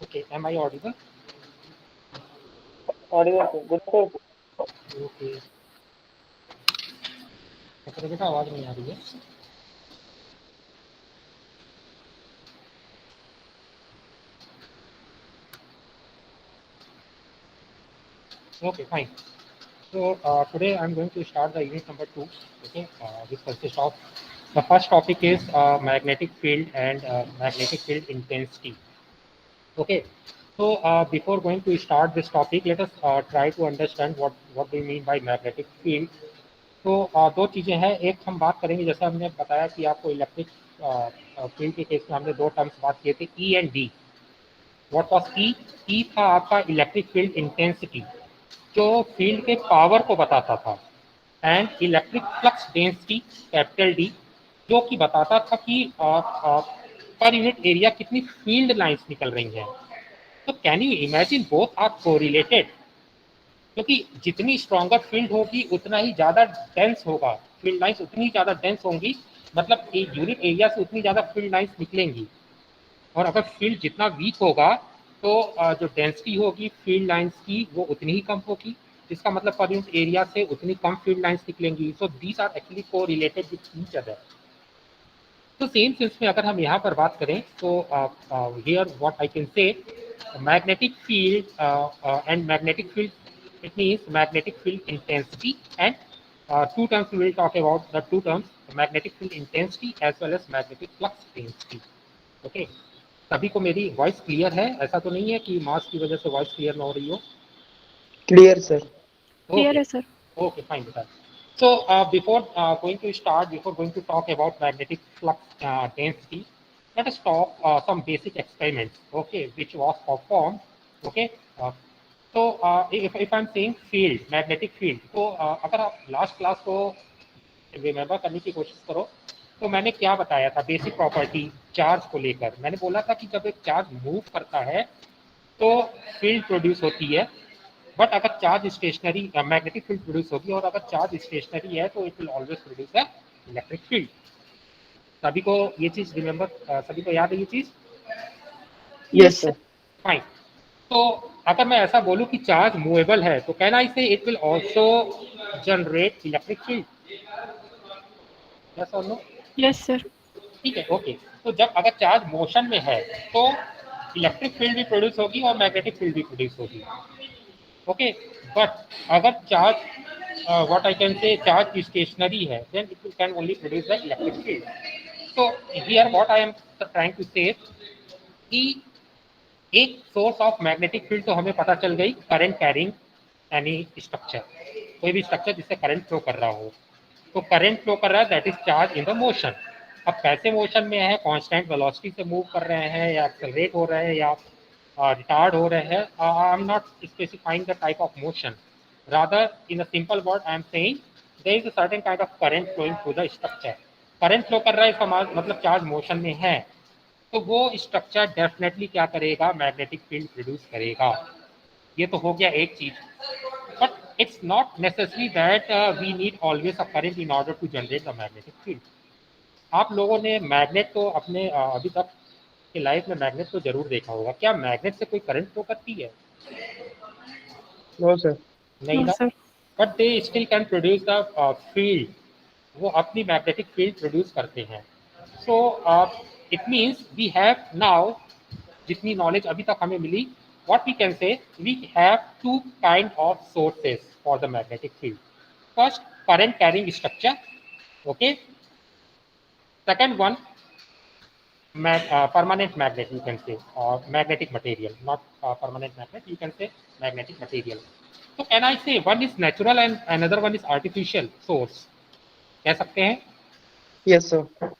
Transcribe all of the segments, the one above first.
Okay, am I audible? Audible, sir. Good, sir. Okay. तो बेटा आवाज नहीं आ रही है। Okay, fine. So today I'm going to start the unit number 2. Okay, which consists of the first topic is magnetic field and magnetic field intensity. Okay, so before going to start this topic, let us try to understand what do you mean by magnetic field. तो दो चीज़ें हैं, एक हम बात करेंगे जैसे हमने बताया कि आपको इलेक्ट्रिक फील्ड के केस में हमने दो टर्म्स बात किए थे E and D. What was E? E था आपका इलेक्ट्रिक फील्ड इंटेंसिटी जो फील्ड के पावर को बताता था, and electric flux density capital D जो कि बताता था कि पर यूनिट एरिया कितनी फील्ड लाइंस निकल रही हैं। तो can you imagine both are correlated, क्योंकि जितनी स्ट्रॉन्गर फील्ड होगी उतना ही ज़्यादा डेंस होगा, फील्ड लाइंस उतनी ज़्यादा डेंस होंगी, मतलब एक यूनिट एरिया से उतनी ज़्यादा फील्ड लाइंस निकलेंगी। और अगर फील्ड जितना वीक होगा तो जो डेंसिटी होगी फील्ड लाइंस की वो उतनी ही कम होगी, इसका मतलब पर यूनिट एरिया से उतनी कम फील्ड लाइंस निकलेंगी। सो दीज आर एक्चुअली को रिलेटेड विद ईच अदर। तो सेम सेंस में अगर हम यहाँ पर बात करें तो हियर व्हाट आई कैन से magnetic field and magnetic field, it means magnetic field intensity, and two terms we will talk about, the two terms, magnetic field intensity as well as magnetic flux density. Okay, सभी को मेरी voice clear है? ऐसा तो नहीं है कि मास की वजह से वॉइस क्लियर ना हो रही हो? Clear, sir. Clear Okay, है sir. okay, fine with that. So before going to start, before going to talk about magnetic flux density, let us talk some basic experiments, okay, which was performed, okay. So if I'm saying field, magnetic field, तो अगर आप last class को remember करने की कोशिश करो तो मैंने क्या बताया था बेसिक प्रॉपर्टी चार्ज को लेकर। मैंने बोला था कि जब एक चार्ज मूव करता है तो फील्ड प्रोड्यूस होती है, बट अगर charge stationary magnetic field produce होगी, और अगर चार्ज स्टेशनरी है तो it will always produce a electric field. सभी को ये चीज रिमेम्बर, सभी को याद है ये चीज? Yes, yes sir. Sir. Fine. तो अगर मैं ऐसा बोलूं कि चार्ज मूवेबल है तो कैन आई से it will also generate electric field? Yes और नो? Yes sir. ठीक है, ओके। तो जब अगर चार्ज मोशन में है तो इलेक्ट्रिक फील्ड भी प्रोड्यूस होगी और मैग्नेटिक फील्ड भी प्रोड्यूस होगी, ओके। बट अगर charge what I can say charge stationary है then it can only produce the electric field. So here what I am trying to say कि एक source of magnetic field तो हमें पता चल गई, करंट कैरिंग एनी स्ट्रक्चर, कोई भी स्ट्रक्चर जिससे करंट फ्लो कर रहा हो। तो करंट फ्लो कर रहा है that is charge in the motion. अब कैसे मोशन में है, कांस्टेंट वेलोसिटी से मूव कर रहे हैं या एक्सेलरेट हो रहे हैं या रिटार्ड हो रहे हैं, आई am not specifying the type of motion, rather in a simple word I am saying there is a certain kind of current flowing through the structure। Current flow कर रहा है इसका मतलब चार्ज मोशन में है, तो वो स्ट्रक्चर डेफिनेटली क्या करेगा, मैग्नेटिक फील्ड प्रोड्यूस करेगा। ये तो हो गया एक चीज, but it's not necessary that we need always a current in order to generate the magnetic field. आप लोगों ने मैग्नेट तो अपने अभी तक की लाइफ में मैग्नेट तो जरूर देखा होगा, क्या मैग्नेट से कोई करंट फ्लो करती है? No sir. नहीं No, ना, sir. But they still can produce the field, वो अपनी मैग्नेटिक फील्ड प्रोड्यूस करते हैं। So it means we have now, जितनी नॉलेज अभी तक हमें मिली, what we can say, we have two kind of sources for the magnetic field. First, current carrying structure, okay. Second one, permanent magnet, you can say, or magnetic material, not permanent magnet, you can say magnetic material. So can I say one is natural and another one is artificial source? कह सकते हैं yes sir.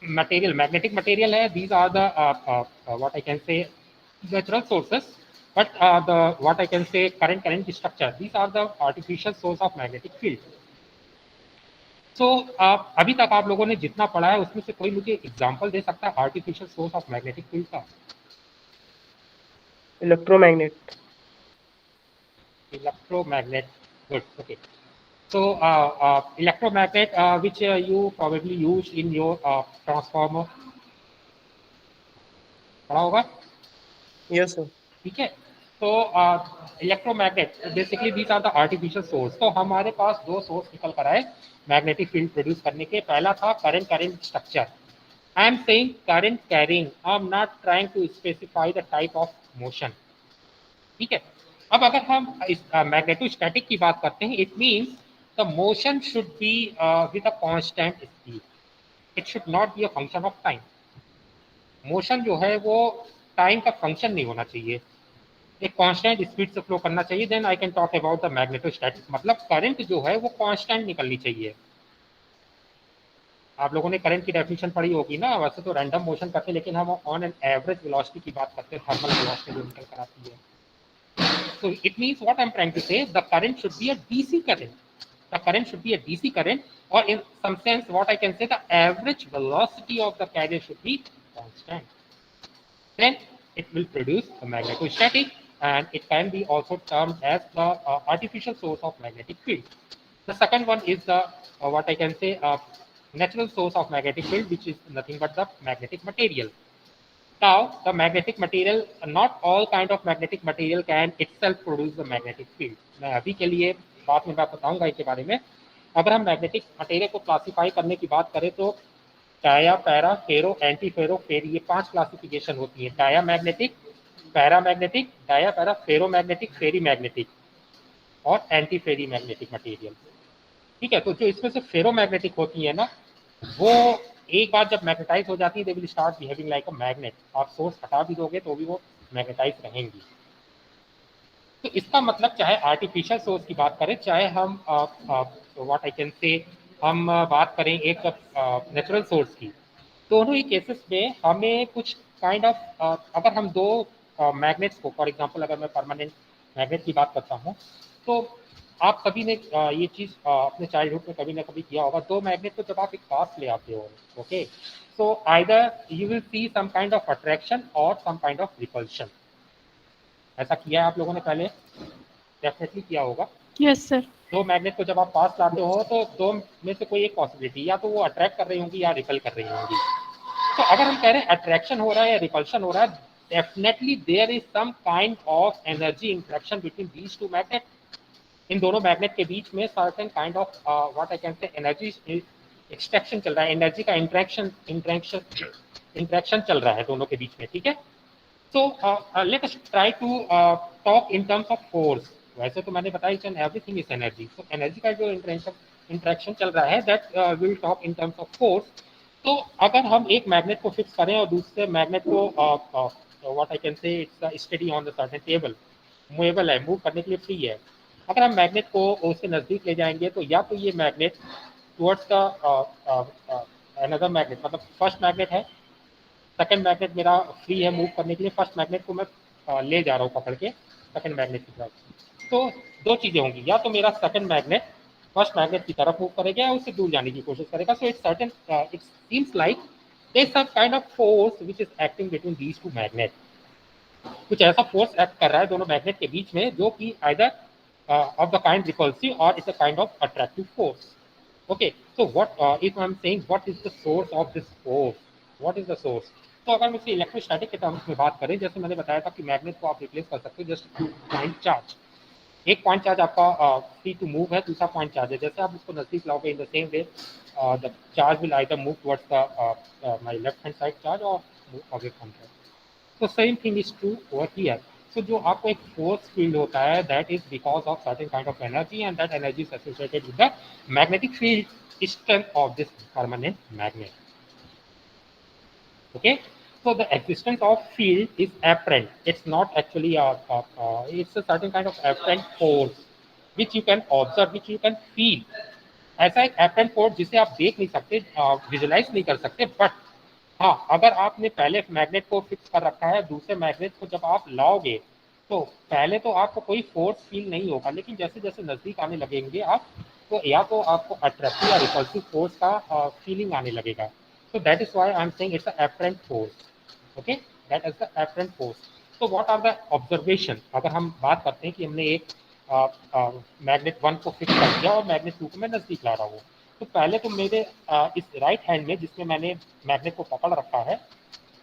material, magnetic material hai, these are the what I can say natural sources, but the what I can say current structure, these are the artificial source of magnetic field. So अभी तक आप लोगों ने जितना पढ़ा है उसमें से कोई मुझे एग्जांपल दे सकता है artificial source of magnetic field का? Electromagnet. Electromagnet, good, okay. So electromagnet which you probably use in your transformer, पढ़ा होगा, यस सर। ठीक है। तो electromagnet basically these are the artificial source. तो हमारे पास दो सोर्स निकल कर आए मैग्नेटिक फील्ड प्रोड्यूस करने के। पहला था current structure. I am saying current carrying, I am not trying to specify the type of motion, ठीक है। अब अगर हम इस मैग्नेटोस्टैटिक की बात करते हैं, it means the motion should be with a constant speed, it should not be a function of time. Motion जो है वो टाइम का फंक्शन नहीं होना चाहिए, एक कांस्टेंट स्पीड से फ्लो करना चाहिए। Then I can talk about the magnetostatic, मतलब करंट जो है वो कांस्टेंट निकलनी चाहिए। आप लोगों ने करंट की डेफिनेशन पढ़ी होगी ना, वैसे तो रैंडम मोशन करते हैं लेकिन हम ऑन एन एवरेज वेलोसिटी की बात करते हैं, थर्मल वेलोसिटी जो निकल कर आती है। So it means what I'm trying to say, the current should be a DC current. The current should be a DC current, or in some sense, what I can say, the average velocity of the carrier should be constant. Then it will produce a magnetostatic, and it can be also termed as the artificial source of magnetic field. The second one is the what I can say natural source of magnetic field, which is nothing but the magnetic material. Now, the magnetic material, not all kind of magnetic material can itself produce the magnetic field. मैं अभी के लिए बाद में बात बताऊंगा इसके बारे में। अगर हम मैग्नेटिक मटेरियल को क्लासिफाई करने की बात करें तो टाया, पैरा, फेरो, एंटी फेरो, फेरी, ये 5 क्लासिफिकेशन होती है। Diamagnetic, paramagnetic, dia para, ferromagnetic, ferrimagnetic और एंटी फेरी मैग्नेटिक मटेरियल, ठीक है। तो जो इसमें से फेरो मैग्नेटिक होती है ना, वो एक बार जब मैग्नेटाइज हो जाती है, they will start behaving like a magnet. आप सोर्स हटा भी दोगे तो भी वो मैग्नेटाइज रहेंगी। तो इसका मतलब चाहे आर्टिफिशियल सोर्स की बात करें, चाहे हम व्हाट आई कैन से हम बात करें एक नेचुरल सोर्स की, दोनों ही केसेस में हमें कुछ काइंड ऑफ अगर हम दो मैग्नेट्स को, फॉर एग्जांपल अगर मैं परमानेंट मैग्नेट की बात करता हूँ, तो आप सभी ने ये चीज़ अपने चाइल्डहुड में कभी ना कभी किया होगा। दो मैग्नेट को जब आप एक पास ले आते हो, okay, so either you will see some kind of attraction और सम काइंड ऑफ रिपल्शन। ऐसा किया है आप लोगों ने पहले? डेफिनेटली किया होगा। Yes, sir. दो मैग्नेट को जब आप पास लाते हो तो दो में से कोई एक पॉसिबिलिटी, या तो वो अट्रैक्ट कर रही होंगी या रिपल कर रही होंगी। तो अगर हम कह रहे हैं अट्रैक्शन हो रहा है या रिपल्शन हो रहा है, definitely there is some kind of energy interaction between these two magnet. इन दोनों मैग्नेट के बीच में certain kind of what I can say energy extraction चल रहा है, एनर्जी का इंट्रैक्शन चल रहा है दोनों के बीच में, ठीक है। So let us try to talk in terms of force. वैसे तो मैंने बताया each and everything is energy. So energy का जो इंट्रैक्शन चल रहा है, that will talk in terms of force. तो अगर हम एक मैग्नेट को फिक्स करें और दूसरे मैग्नेट को what I can say it's steady on the certain table, movable है, मूव करने के लिए फ्री है। अगर हम मैग्नेट को उसके नज़दीक ले जाएंगे तो या तो ये magnet towards the another magnet, मतलब फर्स्ट मैग्नेट है, सेकंड मैग्नेट मेरा फ्री है मूव करने के लिए, फर्स्ट मैग्नेट को मैं ले जा रहा हूँ पकड़ के सेकंड मैग्नेट की तरफ। तो दो चीज़ें होंगी, या तो मेरा सेकंड मैग्नेट फर्स्ट मैग्नेट की तरफ मूव करेगा या उससे दूर जाने की कोशिश करेगा। So it's certain, it seems like there is some kind of force which is acting between these two magnet. कुछ ऐसा फोर्स एक्ट कर रहा है दोनों मैग्नेट के बीच में, जो कि either of the kind repulsive और it's a kind of attractive force. Okay, so what if I am saying what is the source of this force, what is the source? तो अगर हम इसे इलेक्ट्रोस्टैटिक के टर्म्स में बात करें, जैसे मैंने बताया था कि मैग्नेट को आप रिप्लेस कर सकते हो जस्ट टू फाइंड चार्ज। एक पॉइंट चार्ज आपका फ्री टू मूव है, दूसरा पॉइंट चार्ज है। जैसे आप उसको नजदीक लाओगे, in the same way the charge will either move towards the my left hand side charge और move away from that. So same thing is true over here. So जो आपको एक force field होता है, that is because of certain kind of energy, and that energy is associated with the magnetic field strength of this permanent magnet. Okay, so the existence of field is apparent. It's not actually it's a certain kind of apparent force which you can observe, which you can feel. ऐसा एक apparent force जिसे आप देख नहीं सकते, visualise नहीं कर सकते, बट हाँ, अगर आपने पहले मैग्नेट को फिक्स कर रखा है, दूसरे मैग्नेट को जब आप लाओगे तो पहले तो आपको कोई फोर्स फील नहीं होगा, लेकिन जैसे जैसे नजदीक आने लगेंगे आप, तो या तो आपको अट्रैक्टिव या रिपल्सिव फोर्स का फीलिंग आने लगेगा। So that is why I'm saying it's an apparent force. Okay, that is the apparent force. So what are the observation? अगर हम बात करते हैं कि हमने एक मैग्नेट वन को फिक्स कर दिया और मैग्नेट टू को मैं नजदीक ला रहा हूँ, तो पहले तो मेरे इस राइट हैंड में जिसमें मैंने मैग्नेट को पकड़ रखा है,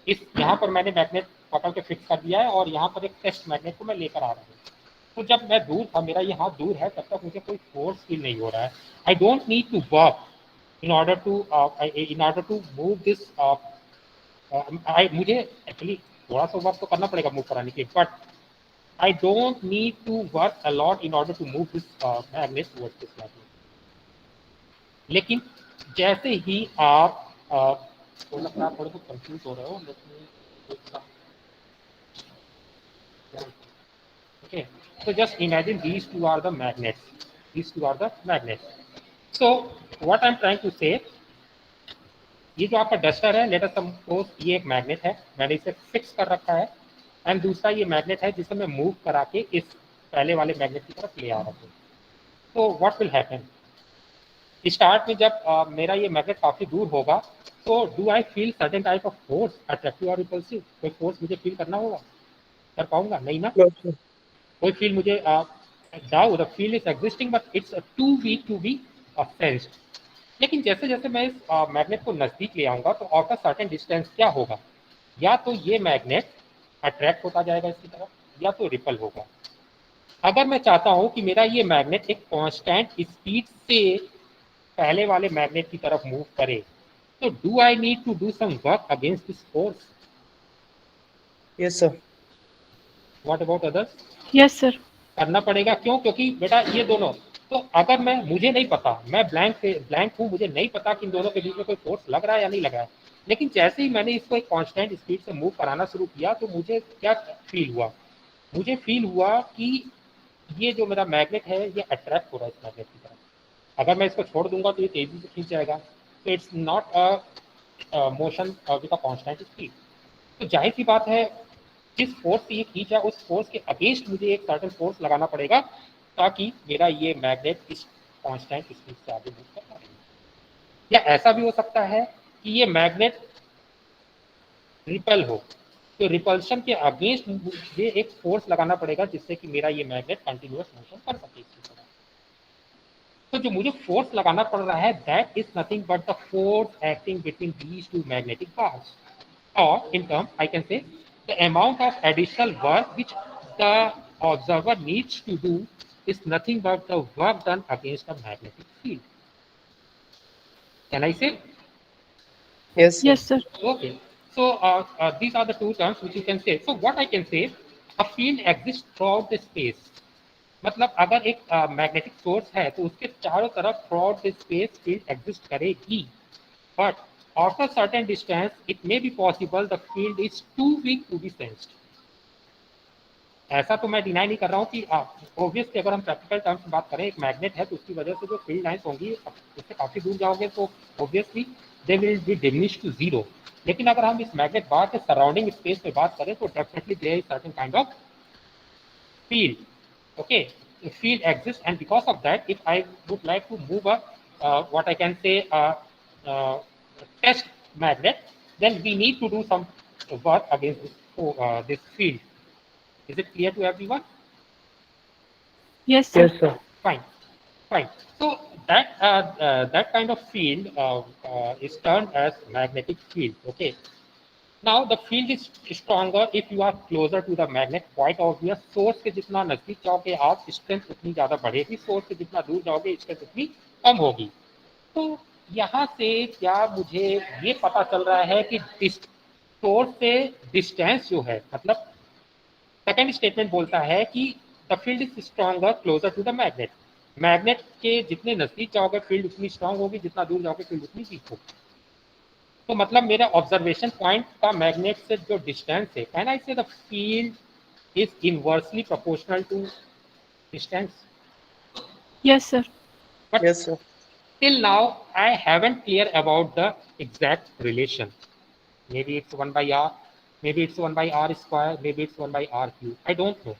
इस यहाँ पर मैंने मैग्नेट पकड़ के फिक्स कर दिया है और यहाँ पर एक टेस्ट मैग्नेट को मैं लेकर आ रहा हूँ। तो जब मैं दूर था, मेरा ये हाथ दूर है, तब तक मुझे कोई फोर्स फील नहीं हो रहा है। I don't need to work in order to move this मुझे एक्चुअली थोड़ा सा वर्क तो करना पड़ेगा मूव कराने के, but I don't need to work a lot in order to move this magnet towards this magnet. लेकिन जैसे ही आप थोड़ा सा आप थोड़े बहुत कंफ्यूज हो रहे हो, okay, so just imagine these two are the magnets. So what I'm trying to say, ये जो आपका डस्टर है, लेट अस सपोज ये एक मैग्नेट है, मैंने इसे फिक्स कर रखा है, एंड दूसरा ये मैग्नेट है जिसे मैं मूव करा के इस पहले वाले मैग्नेट की तरफ ले आ रहा हूँ। तो व्हाट विल हैपन, स्टार्ट में जब मेरा ये मैग्नेट काफी दूर होगा, तो do I feel certain type of force, attractive और रिपल्सिव? कोई फोर्स मुझे फील करना होगा, कर पाऊंगा नहीं ना? No, sir. कोई फील मुझे though the field is existing but it's too weak to be sensed. लेकिन जैसे जैसे मैं इस मैग्नेट को नजदीक ले आऊंगा, तो आफ्टर सर्टेन डिस्टेंस क्या होगा, या तो ये मैग्नेट अट्रैक्ट होता जाएगा इसकी तरफ, या तो रिपल होगा। अगर मैं चाहता हूं कि मेरा ये मैग्नेट एक कांस्टेंट स्पीड से पहले वाले मैग्नेट की तरफ मूव करे, तो do I need to do some work against this force? Yes, sir. What about others? Yes, sir. करना पड़ेगा। क्यों? क्योंकि बेटा ये दोनों, तो अगर मुझे नहीं पता, मैं ब्लैंक हूँ, मुझे नहीं पता कि इन दोनों के बीच में कोई फोर्स लग रहा है या नहीं लग रहा है, लेकिन जैसे ही मैंने इसको एक कांस्टेंट स्पीड से मूव कराना शुरू किया, तो मुझे क्या फील हुआ, मुझे फील हुआ कि ये जो मेरा मैग्नेट है ये अट्रैक्ट हो रहा है इस मैग्नेट की तरफ। अगर मैं इसको छोड़ दूंगा तो ये तेजी से खींच जाएगा। तो it's not a motion with a constant speed. तो जाहिर सी बात है, जिस फोर्स से ये खींचा, उस फोर्स के अगेंस्ट मुझे एक सर्टेन फोर्स लगाना पड़ेगा, ताकि मेरा ये मैग्नेट इस कांस्टेंट स्पीड से आगे मूव कर पाए। या ऐसा भी हो सकता है कि ये मैग्नेट रिपल हो, तो रिपल्शन के अगेंस्ट मुझे एक फोर्स लगाना पड़ेगा, जिससे कि मेरा ये मैग्नेट कंटिन्यूअस मोशन कर सके इसकी तरह। तो जो मुझे फोर्स लगाना पड़ रहा है, that is nothing but the force acting between these to magnetic bars, or in term I can say the amount of additional work which the observer needs to do is nothing but the work done against the magnetic field. Can I say? Yes, sir. Yes, sir. Okay, so these are the two terms which you can say. So what I can say, a field exists throughout the space. मतलब अगर एक magnetic source है, तो उसके चारों तरफ throughout the space field exist करेगी, but after certain distance it may be possible the field is too weak to be sensed. ऐसा तो मैं डिनाई नहीं कर रहा हूँ कि ऑब्वियसली अगर हम प्रैक्टिकल टर्म्स में बात करें, एक मैग्नेट है तो उसकी वजह से जो फील्ड लाइंस होंगी, उससे काफी दूर जाओगे तो obviously they will be diminish to zero. लेकिन अगर हम इस मैग्नेट बार के सराउंडिंग स्पेस में बात करें, तो definitely there is certain kind of field. Okay, the field exists, and because of that, if I would like to move what I can say uh, test magnet, then we need to do some work against this field. Is it clear to everyone? Yes, sir. Yes, sir. Fine, fine. So that kind of field is termed as magnetic field. Okay. Now the field is stronger if you are closer to the magnet, quite obvious. Source के जितना नजदीक जाओगे आप, strength उतनी ज्यादा बढ़ेगी, source से जितना दूर जाओगे स्ट्रेंथ उतनी कम होगी। तो यहाँ से क्या मुझे ये पता चल रहा है कि सोर्स से डिस्टेंस जो है, मतलब सेकेंड स्टेटमेंट बोलता है कि the field is stronger closer to the magnet. Magnet के जितने नजदीक जाओगे फील्ड उतनी स्ट्रांग होगी, जितना दूर जाओगे फील्ड उतनी वीक होगी। तो मतलब मेरा ऑब्जर्वेशन पॉइंट का मैग्नेट से जो डिस्टेंस है, can I say the field is inversely proportional to distance. Yes, sir. But Yes, sir. till now I haven't clear about the exact relation. Maybe it's 1 by r, maybe it's 1 by r square, maybe it's 1 by r cube, I don't know.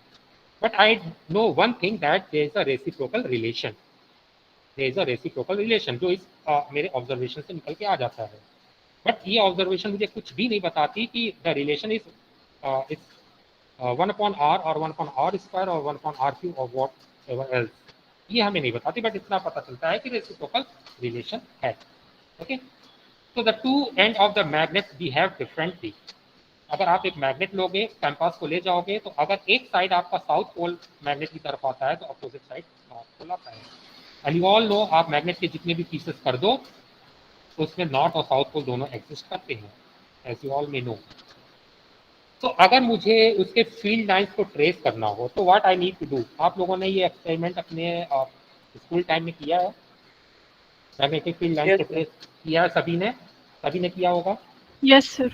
But I know one thing, that there is a reciprocal relation. There is a reciprocal relation जो इस मेरे observation से निकल के आ जाता है। But ये observation मुझे कुछ भी नहीं बताती कि the relation is is 1/r और 1/r स्क्वायर और 1/r क्यूब और व्हाट एवर एल्स, ये हमें नहीं बताती। बट इतना पता चलता है कि रेसिप्रोकल रिलेशन है। ओके, तो the two end of the magnet behave differently. अगर आप एक मैग्नेट लोगे, कंपास को ले जाओगे, तो अगर एक साइड आपका साउथ पोल मैग्नेट की तरफ आता है तो अपोजिट साइड नॉर्थ पोल आता है। एंड यू ऑल नो, आप मैग्नेट के जितने भी पीसेस कर दो तो उसमें नॉर्थ और साउथ पोल दोनों एग्जिस्ट करते हैं, as you all may know. तो अगर मुझे उसके फील्ड लाइंस को ट्रेस करना हो तो what I need to do. आप लोगों ने ये एक्सपेरिमेंट अपने स्कूल टाइम में किया है, मैग्नेटिक फील्ड लाइंस Yes, को sir. ट्रेस किया है सभी ने किया होगा। Yes, sir.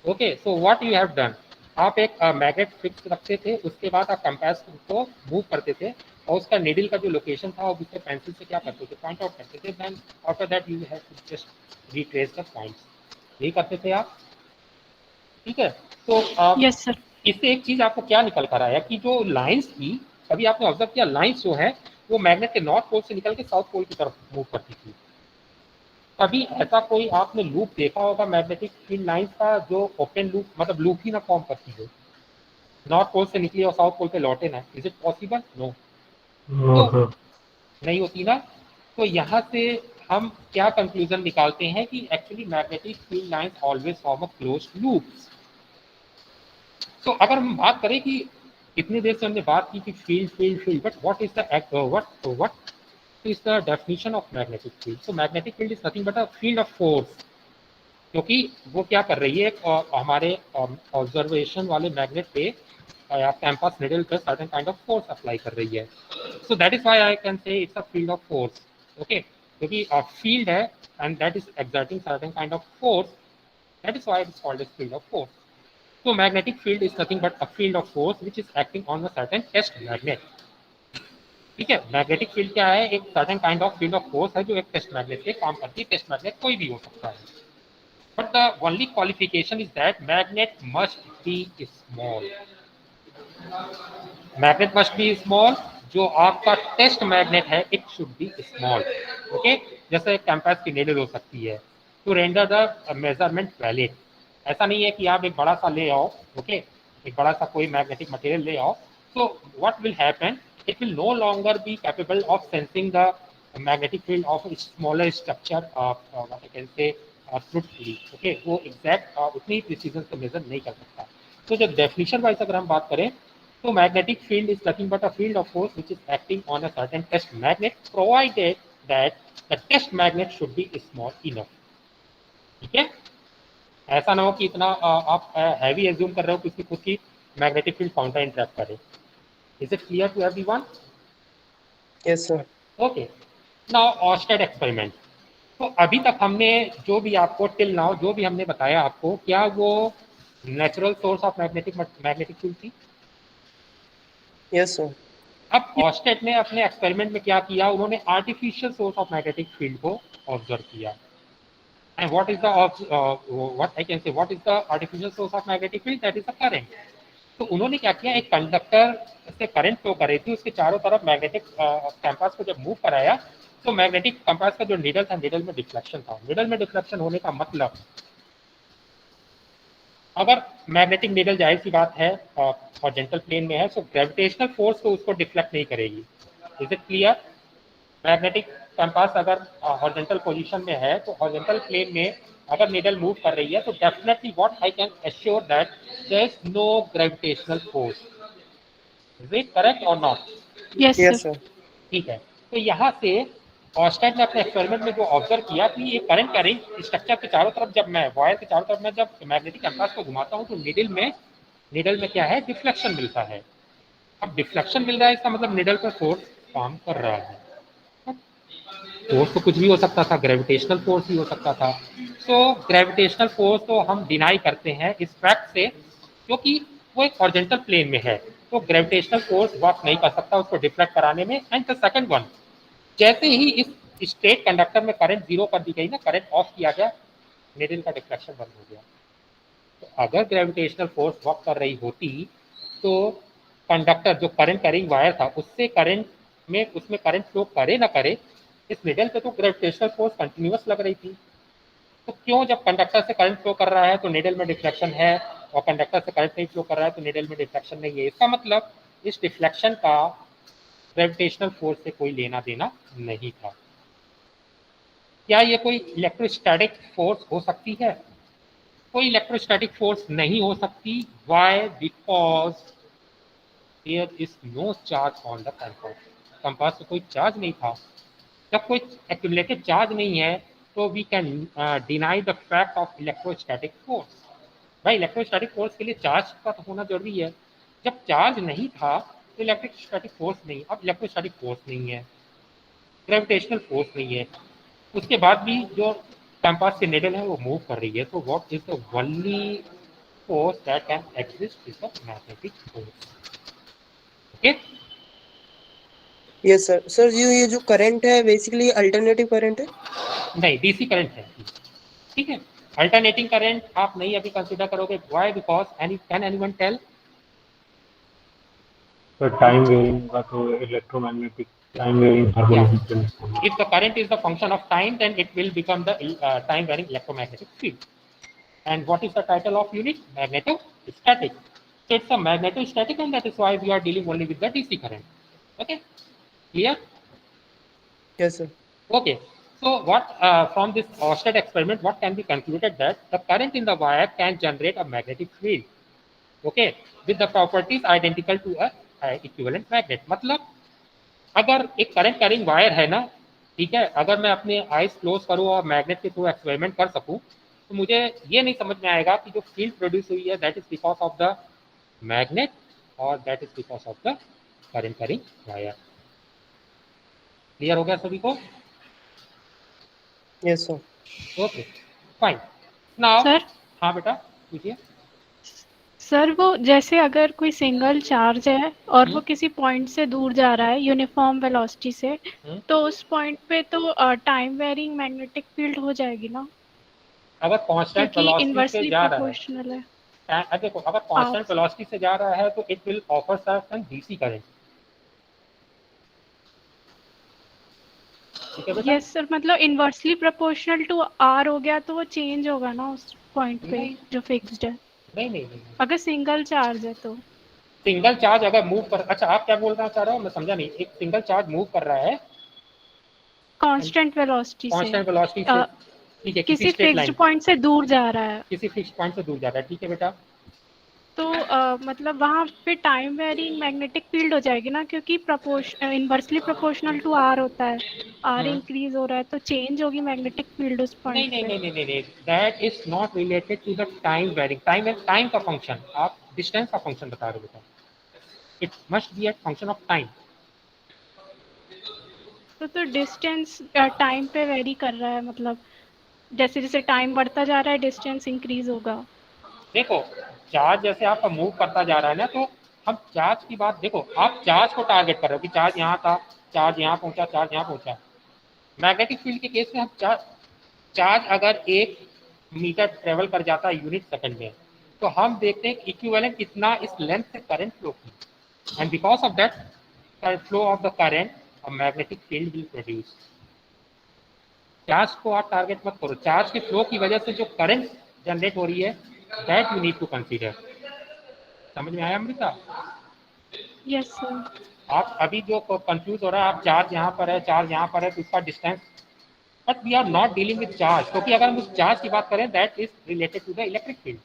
Okay, so what you have done, आप एक मैग्नेट फिक्स रखते थे, उसके बाद आप कंपास को मूव करते थे और उसका नीडल का जो लोकेशन था उससे पेंसिल से क्या करते थे, पॉइंट आउट करते थे। Then after that you have to just retrace the points, यही करते थे आप। ठीक है, तो Yes, sir. इससे एक चीज आपको क्या निकल कर आया कि जो लाइंस थी, कभी आपने ऑब्जर्व किया लाइंस जो है वो मैग्नेट के नॉर्थ पोल से निकल के साउथ पोल की तरफ मूव करती थी। कभी ऐसा कोई आपने लूप देखा होगा मैग्नेटिक फील्ड लाइंस का जो ओपन लूप, मतलब लूप ही ना फॉर्म करती हो, नॉर्थ पोल से निकली और साउथ पोल पे लौटे ना, इज इट पॉसिबल? नो, तो नहीं होती ना। तो यहाँ से हम क्या कंक्लूजन निकालते हैं कि actually magnetic field lines always form a close loops. तो अगर हम बात करें कि इतनी देर से हमने बात की कि field field field, but what is the what is the definition of magnetic field? So magnetic field is nothing but a field of force, क्योंकि वो क्या कर रही है, हमारे ऑब्जर्वेशन वाले मैग्नेट पे या कैंपस निडल पे certain kind of force apply कर रही है। So that is why I can say it's a field of force. Okay, क्योंकि फील्ड है and that is exerting certain kind of force, that is why it is called as field of force. So magnetic field is nothing but a field of force which is acting on a certain test magnet. ठीक है, magnetic field क्या है, एक certain kind of field of force है जो एक test magnet पे काम करती है। टेस्ट मैग्नेट कोई भी हो सकता है, but the only qualification is that magnet must be small. Magnet must be small, जो आपका टेस्ट मैग्नेट है it should be small. Okay, जैसे कैंपस की नीडल हो सकती है to render the measurement valid. ऐसा नहीं है कि आप एक बड़ा सा ले आओ, ओके, एक बड़ा सा कोई मैग्नेटिक मटेरियल ले आओ, तो what will happen, it will no longer be capable of sensing the magnetic field of a smaller structure, what I can say, truthfully. Okay, वो exact उतनी precision से measure नहीं कर सकता। तो जब definition वाइज अगर हम बात करें तो magnetic field is nothing but a field of force which is acting on a certain test magnet, provided that the test magnet should be small enough. ठीक है, ऐसा ना हो कि इतना आप हैवी एज्यूम कर रहे हो कि उसकी खुद की मैग्नेटिक फील्ड काउंटर इंटरैक्ट करे। Is it clear to everyone? Yes, sir. Okay, now Oersted experiment. तो अभी तक हमने जो भी आपको टिल नाउ जो भी हमने बताया आपको, क्या वो natural source of magnetic field थी? Yes, sir. अब ऑस्टेड ने अपने एक्सपेरिमेंट में क्या किया, उन्होंने artificial source of magnetic field को ऑब्जर्व किया। And what is the what I can से what is the artificial source of magnetic field? That is the current. तो उन्होंने क्या किया, एक कंडक्टर से करंट फ्लो कर रही थी, उसके चारों तरफ मैग्नेटिक कंपास को जब मूव कराया तो मैग्नेटिक कंपास का जो नीडल था, नीडल में डिफ्लेक्शन था। नीडल में डिफ्लेक्शन होने का मतलब, अगर मैग्नेटिक नीडल जाहिर सी बात है हॉरिजॉन्टल प्लेन में है, सो ग्रेविटेशनल फोर्स तो उसको डिफ्लेक्ट नहीं करेगी। Is it clear? Magnetic compass अगर हॉरिजॉन्टल पोजीशन में है तो हॉरिजॉन्टल प्लेन में अगर नीडल मूव कर रही है तो definitely what I can assure that there is no gravitational force. Is it correct और not? Yes, sir. Yes, sir. ठीक है। तो यहाँ से ऑस्टेड ने अपने एक्सपेरिमेंट में जो ऑब्जर्व किया कि ये करंट कैरिंग स्ट्रक्चर के चारों तरफ, जब मैं वायर के चारों तरफ मैं जब मैग्नेटिक कंपास को घुमाता हूँ तो निडल में क्या है, डिफ्लेक्शन मिलता है। अब डिफ्लेक्शन मिल रहा है इसका मतलब निडल पर फोर्स काम कर रहा है। फोर्स तो कुछ भी हो सकता था, ग्रेविटेशनल फोर्स ही हो सकता था। तो ग्रेविटेशनल फोर्स तो हम डिनाई करते हैं इस फैक्ट से, क्योंकि वो एक हॉरिजॉन्टल प्लेन में है, तो ग्रेविटेशनल फोर्स वर्क नहीं कर सकता उसको डिफ्लेक्ट कराने में। एंड द सेकंड वन, जैसे ही इस स्ट्रेट कंडक्टर में करंट जीरो कर दी गई ना, करंट ऑफ किया गया, निडल का डिफ्लेक्शन बंद हो गया। तो अगर ग्रेविटेशनल फोर्स वर्क कर रही होती तो कंडक्टर जो करंट कैरिंग वायर था उसमें करंट फ्लो करे ना करे, इस निडल पे तो ग्रेविटेशनल फोर्स कंटिन्यूअस लग रही थी। तो क्यों जब कंडक्टर से करंट फ्लो कर रहा है तो निडल में डिफ्लेक्शन है, और कंडक्टर से करंट नहीं फ्लो कर रहा है तो निडल में डिफ्लेक्शन नहीं है? इसका मतलब इस डिफ्लेक्शन का ग्रेविटेशनल फोर्स से कोई लेना देना नहीं था। क्या ये कोई इलेक्ट्रोस्टैटिक फोर्स हो सकती है? कोई इलेक्ट्रोस्टैटिक फोर्स नहीं हो सकती। Why? Because there is no charge on the compass. Compass पे कोई चार्ज नहीं था। जब कोई एक्यूमुलेटेड चार्ज नहीं है तो we can deny the fact of electrostatic force. भाई इलेक्ट्रोस्टैटिक फोर्स के लिए चार्ज का तो होना जरूरी है। जब चार्ज नहीं था तो इलेक्ट्रोस्टैटिक फोर्स नहीं। अब इलेक्ट्रोस्टैटिक फोर्स नहीं है, ग्रेविटेशनल फोर्स नहीं है, उसके बाद भी जो कंपास की निडल है वो मूव कर रही है, तो what is the only force that can exist is the magnetic force. Okay? Yes, sir. Sir ये जो करंट है बेसिकली अल्टरनेटिव करंट है? नहीं, डीसी करंट है। ठीक है, अल्टरनेटिंग करंट आप नहीं अभी कंसीडर करोगे। Why? Because can anyone tell? तो टाइम वेरिंग होगा तो इलेक्ट्रोमैग्नेटिक टाइम वेरिंग या harmonic. if the current is the function of time, then it will become the time varying electromagnetic field. And what is the title of unit? Magnetostatic. So it's a magnetostatic, and that is why we are dealing only with the DC current. Okay, clear? Yes, sir. Okay. So what from this Oersted experiment, what can be concluded that the current in the wire can generate a magnetic field. Okay, with the properties identical to a equivalent magnet. मतलब अगर एक current carrying wire है ना, ठीक है, अगर मैं अपने आइज क्लोज करूँ और मैग्नेट के थ्रू एक्सपेरिमेंट कर सकूँ, तो मुझे ये नहीं समझ में आएगा कि जो फील्ड प्रोड्यूस हुई है that is because of the magnet और that is because of the current carrying wire. Clear हो गया सभी को? Yes, sir. Okay, fine. Now Sir, हाँ बेटा पूछिए। सर वो जैसे अगर कोई सिंगल चार्ज है और वो किसी पॉइंट से दूर जा रहा है यूनिफॉर्म वेलोसिटी से, तो उस पॉइंट पे तो टाइम वेरिंग मैग्नेटिक फील्ड हो जाएगी ना, अगर कांस्टेंट क्योंकि वेलोसिटी से इनवर्सली जा रहा है, प्रोपोर्शनल है। देखो अगर कांस्टेंट आप वेलोसिटी से जा रहा है तो it will offer certain DC current. ठीक है बेटा? यस सर, मतलब इनवर्सली प्रोपोर्शनल टू आर हो गया तो वो चेंज होगा ना उस पॉइंट पे नहीं जो फिक्स्ड है, नहीं नहीं नहीं, अगर सिंगल चार्ज है तो। सिंगल चार्ज अगर मूव कर, अच्छा आप क्या बोलना चाह रहे हो मैं समझा नहीं। एक सिंगल चार्ज मूव कर रहा है कांस्टेंट वेलोसिटी से कांस्टेंट वेलोसिटी से, ठीक है, किसी किसी स्ट्रेट फिक्स्ड लाइन, पॉइंट से दूर जा रहा है, किसी फिक्स पॉइंट से दूर जाता है, ठीक है बेटा? तो मतलब वहाँ पे टाइम वेरिंग मैग्नेटिक फील्ड हो जाएगी ना, क्योंकि इनवर्सली प्रोपोर्शनल टू आर होता है, आर इंक्रीज हो रहा है तो चेंज होगी मैग्नेटिक फील्ड उस नहीं पॉइंट नहीं पे। नहीं नहीं नहीं नहीं, that is not related to the time varying. Time का फंक्शन, आप डिस्टेंस का फंक्शन बता रहे हो बेटा। It must be a function of time. तो डिस्टेंस टाइम पे वेरी कर रहा है, मतलब जैसे जैसे टाइम बढ़ता जा रहा है डिस्टेंस इंक्रीज होगा। देखो चार्ज जैसे आपका मूव करता जा रहा है ना, तो हम चार्ज की बात, देखो आप चार्ज को टारगेट कर रहे हो कि चार्ज यहाँ था, चार्ज यहाँ पहुंचा, चार्ज यहाँ पहुंचा। मैग्नेटिक फील्ड के केस में हम चार्ज अगर 1 मीटर ट्रेवल कर जाता है यूनिट सेकंड में, तो हम देखते हैं इक्विवेलेंट कितना इस लेंथ से करंट फ्लो की, and because of that flow of the current a magnetic field will produce. Charge को आप टारगेट मत करो, चार्ज के फ्लो की वजह से जो करंट जनरेट हो रही है that you need to consider. समझ में आया अमृता? Yes sir. आप अभी जो कंफ्यूज हो रहा है, आप चार्ज यहाँ पर है, चार्ज यहाँ पर है, तो इसका distance but we are not dealing with charge, क्योंकि अगर हम उस चार्ज की बात करें that is related to the electric field.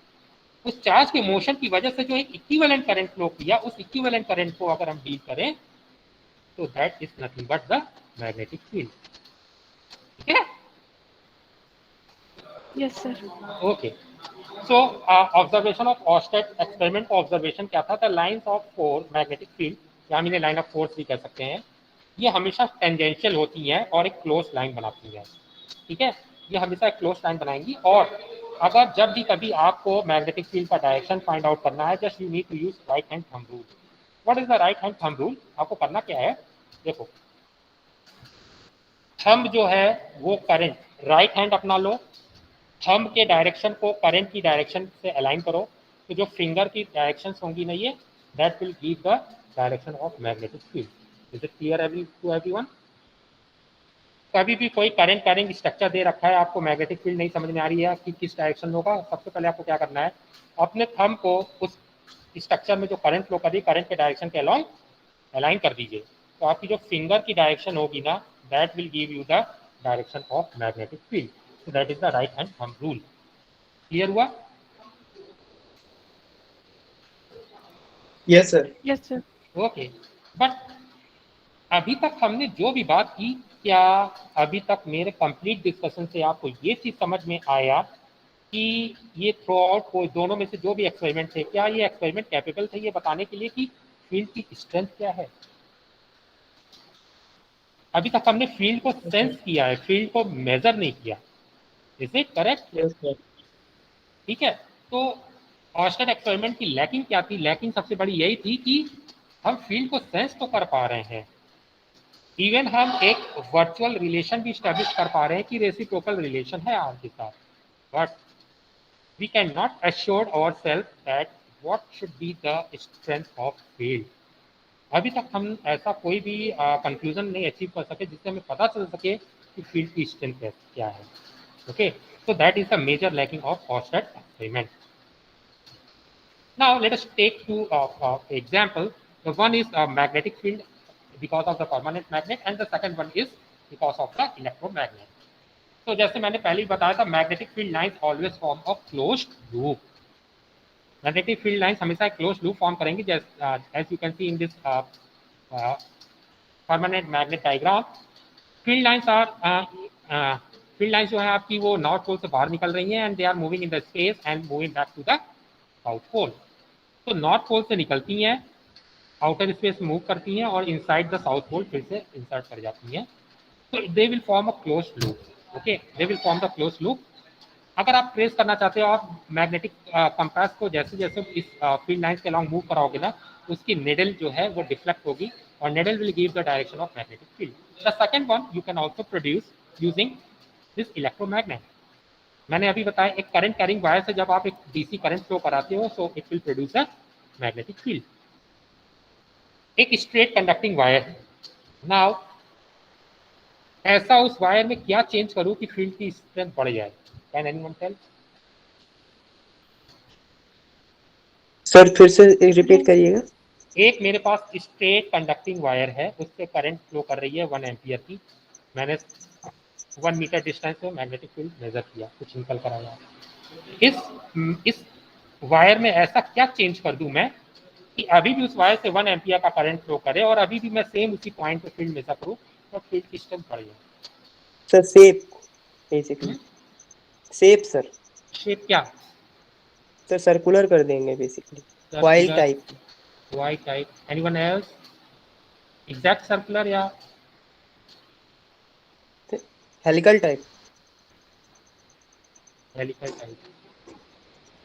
उस चार्ज के मोशन की वजह से जो एक इक्विवेलेंट करंट फ्लो किया, उस इक्विवेलेंट करंट को अगर हम डील करें तो that is nothing but the magnetic field. ठीक है, yes sir. Okay. So observation of Oersted experiment का ऑब्जर्वेशन क्या था? The lines of force magnetic field, या हम इन्हें लाइन ऑफ फोर्स भी कह सकते हैं, ये हमेशा टेंजेंशियल होती हैं और एक क्लोज लाइन बनाती हैं। ठीक है, ये हमेशा एक क्लोज लाइन बनाएंगी। और अगर जब भी कभी आपको मैग्नेटिक फील्ड का डायरेक्शन फाइंड आउट करना है, just you need to use right hand thumb rule. What is the right hand thumb rule? आपको करना क्या है, देखो, थंब जो है वो करंट, राइट हैंड अपना लो, थंब के डायरेक्शन को करंट की डायरेक्शन से अलाइन करो, तो जो फिंगर की डायरेक्शंस होंगी ना, ये that will give the direction of magnetic field. Is it clear to everyone? कभी भी कोई करंट कैरिंग स्ट्रक्चर दे रखा है, आपको मैग्नेटिक फील्ड नहीं समझ में आ रही है कि किस डायरेक्शन में होगा, सबसे पहले आपको क्या करना है, अपने थंब को उस स्ट्रक्चर में जो करंट फ्लो कर रही है, करंट के डायरेक्शन के अलॉन्ग अलाइन कर दीजिए। तो आपकी जो फिंगर की डायरेक्शन होगी ना, that will give you the direction of magnetic field. So that is the right hand thumb rule. Clear हुआ? Yes sir. Yes sir. Okay. But अभी तक हमने जो भी बात की, क्या अभी तक मेरे कंप्लीट डिस्कशन से आपको ये चीज समझ में आया कि ये थ्रू आउट को दोनों में से जो भी एक्सपेरिमेंट थे, क्या ये एक्सपेरिमेंट कैपेबल थे ये बताने के लिए कि फील्ड की स्ट्रेंथ क्या है? अभी तक हमने फील्ड को सेंस किया है, फील्ड को मेजर नहीं किया। Is it correct? Yes sir. ठीक है। तो ऑस्टेड एक्सपेरिमेंट की लैकिंग क्या थी? लैकिंग सबसे बड़ी यही थी कि हम फील्ड को सेंस तो कर पा रहे हैं, इवन हम एक वर्चुअल रिलेशन भी स्टैब्लिश कर पा रहे हैं कि रेसिप्रोकल रिलेशन है आपके साथ, but we can not assure our self that what should be the strength of field. अभी तक हम ऐसा कोई भी कंक्लूजन नहीं अचीव कर सके जिससे हमें पता चल सके कि फील्ड की स्ट्रेंथ क्या है। Okay, so that is the major lacking of Oersted experiment. Now let us take two example. The one is a magnetic field because of the permanent magnet, and the second one is because of the electromagnet. So जैसे मैंने पहले ही बताया था, magnetic field lines always form a closed loop. Magnetic field lines हमेशा एक closed loop form करेंगी, as you can see in this permanent magnet diagram. Field lines are field lines जो है आपकी वो नॉर्थ पोल से बाहर निकल रही हैं, and they are moving in the space and moving back to the south pole. तो नॉर्थ पोल से निकलती हैं, आउटर स्पेस में मूव करती हैं, और इनसाइड द साउथ पोल फिर से इंसर्ट कर जाती हैं। तो they will form a closed loop. Okay, they will form the closed loop. अगर आप ट्रेस करना चाहते हो, आप मैग्नेटिक कंपास को जैसे जैसे इस फील्ड लाइंस के अलॉन्ग मूव कराओगे ना, उसकी निडल जो है वो डिफ्लेक्ट होगी, और needle will give the direction of magnetic field. The second one you can also produce using this electromagnet. मैंने अभी बताया, एक करंट कैरिंग वायर से जब आप एक डीसी करंट फ्लो कराते हो, so it will produce a magnetic field. एक स्ट्रेट कंडक्टिंग वायर है। नाउ ऐसा उस वायर में क्या चेंज करूं कि फील्ड की स्ट्रेंथ बढ़ जाए? Can anyone tell? सर फिर से रिपीट करिएगा। एक मेरे पास स्ट्रेट कंडक्टिंग वायर है, उससे करंट फ्लो कर रही है 1 एम्पियर की। मैंने 1 मीटर डिस्टेंस पे मैग्नेटिक फील्ड मेजर किया, कुछ निकल कर आया। इस वायर में ऐसा क्या चेंज कर दूं मैं कि अभी भी उस वायर से 1 एम्पियर का करंट फ्लो करे, और अभी भी मैं सेम उसी पॉइंट पे फील्ड मेजर करूं, और फील्ड की स्ट्रेंथ बढ़ जाए? Sir shape basically, shape sir. Shape क्या? सर सर्कुलर कर देंगे basically, coil type. Y type. Anyone else? Exact circular या helical type. Helical type?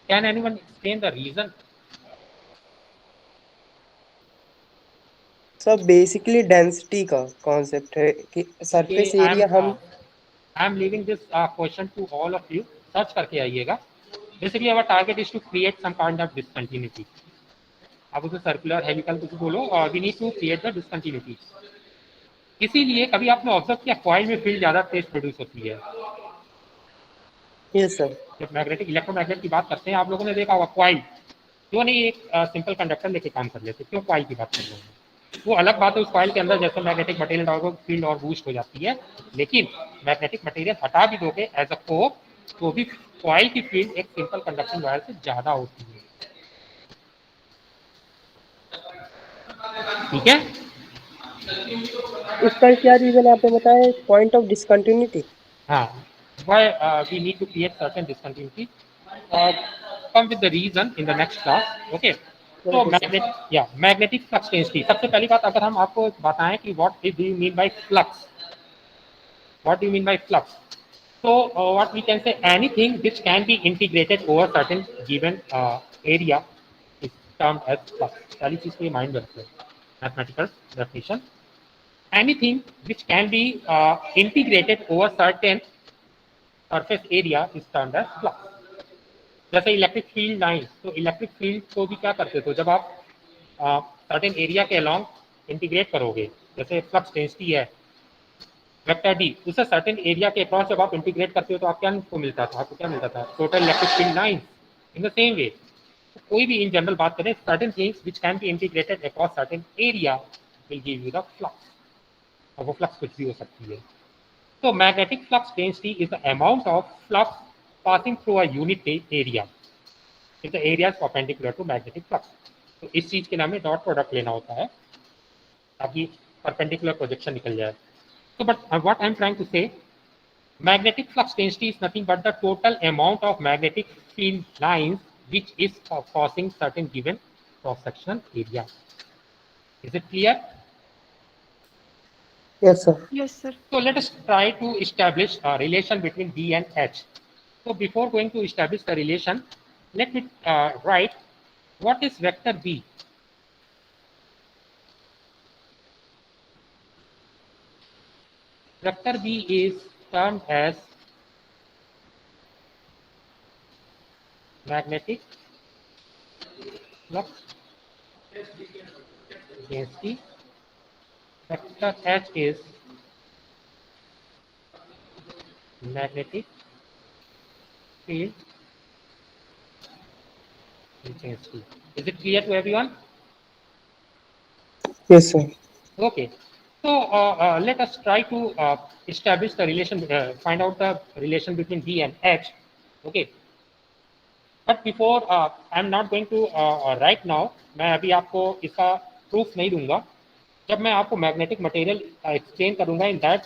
Can anyone explain the reason? Sir basically density का concept है कि surface area हम I am leaving this question to all of you, search करके आइएगा। Basically our target is to create some kind of discontinuity. आप उसे circular helical कुछ बोलो, और we need to create the discontinuity. इसीलिए कभी आपने ऑब्जर्व किया कॉइल में फील्ड ज्यादा तेज प्रोड्यूस होती है? Yes sir. जब मैग्नेटिक इलेक्ट्रोमैग्नेट की बात करते हैं, आप लोगों ने देखा होगा कॉइल क्यों नहीं एक सिंपल कंडक्टर लेके काम कर लेते, क्यों कॉइल की बात कर रहे हैं? वो अलग बात है, उस कॉइल के अंदर जैसे मैग्नेटिक मटेरियल डालोगे फील्ड और बूस्ट हो जाती है, लेकिन मैग्नेटिक मटेरियल हटा भी दोगे एज अ कोप तो भी कॉइल की फील्ड एक सिंपल कंडक्टिंग वायर से ज्यादा होती है। ठीक है, इसका क्या रीजन आपने बताया, पॉइंट ऑफ डिसकंटिन्यूटी? हाँ, why we need to create certain discontinuity, uh, come with the reason in the next class, okay? So okay sir. magnetic flux density, सबसे पहली बात अगर हम आपको बताएं कि what do you mean by flux, what do you mean by flux? So what we can say, anything which can be integrated over certain given area is termed as flux. पहली चीज को माइंड रखते हैं, mathematical definition, anything which can be integrated over certain surface area is termed as flux. जैसे electric field lines, तो electric field को भी क्या करते हो, जब आप सर्टेन एरिया के अलोंग इंटीग्रेट करोगे, जैसे फ्लक्स डेंसिटी है वेक्टर डी, उसे सर्टेन एरिया के अक्रॉस जब आप इंटीग्रेट करते हो तो आप क्या मिलता था, आपको क्या मिलता था, total electric field lines. In the same वे कोई भी इन जनरल बात करें, certain things which can be integrated across certain area will give you the flux, और वो फ्लक्स कुछ भी हो सकती है। तो magnetic flux density is the amount of flux passing through a unit area if the area is perpendicular to magnetic flux। तो इस चीज के नाम में डॉट प्रोडक्ट लेना होता है ताकि परपेंडिकुलर प्रोजेक्शन निकल जाए। तो but what I am trying to say, magnetic flux density is nothing but the total amount of magnetic field lines which is causing certain given cross sectional area। Is it clear? Yes sir. Yes, sir. So let us try to establish a relation between B and H। So before going to establish the relation, let me write what is vector B। Vector B is termed as magnetic flux density, vector H is magnetic field intensity। Is it clear to everyone? Yes sir. Okay. So let us try to establish the relation, find out the relation between B and H. Okay. But before I'm not going to right now, मैं अभी आपको इसका proof नहीं दूंगा। जब मैं आपको magnetic material explain करूंगा in that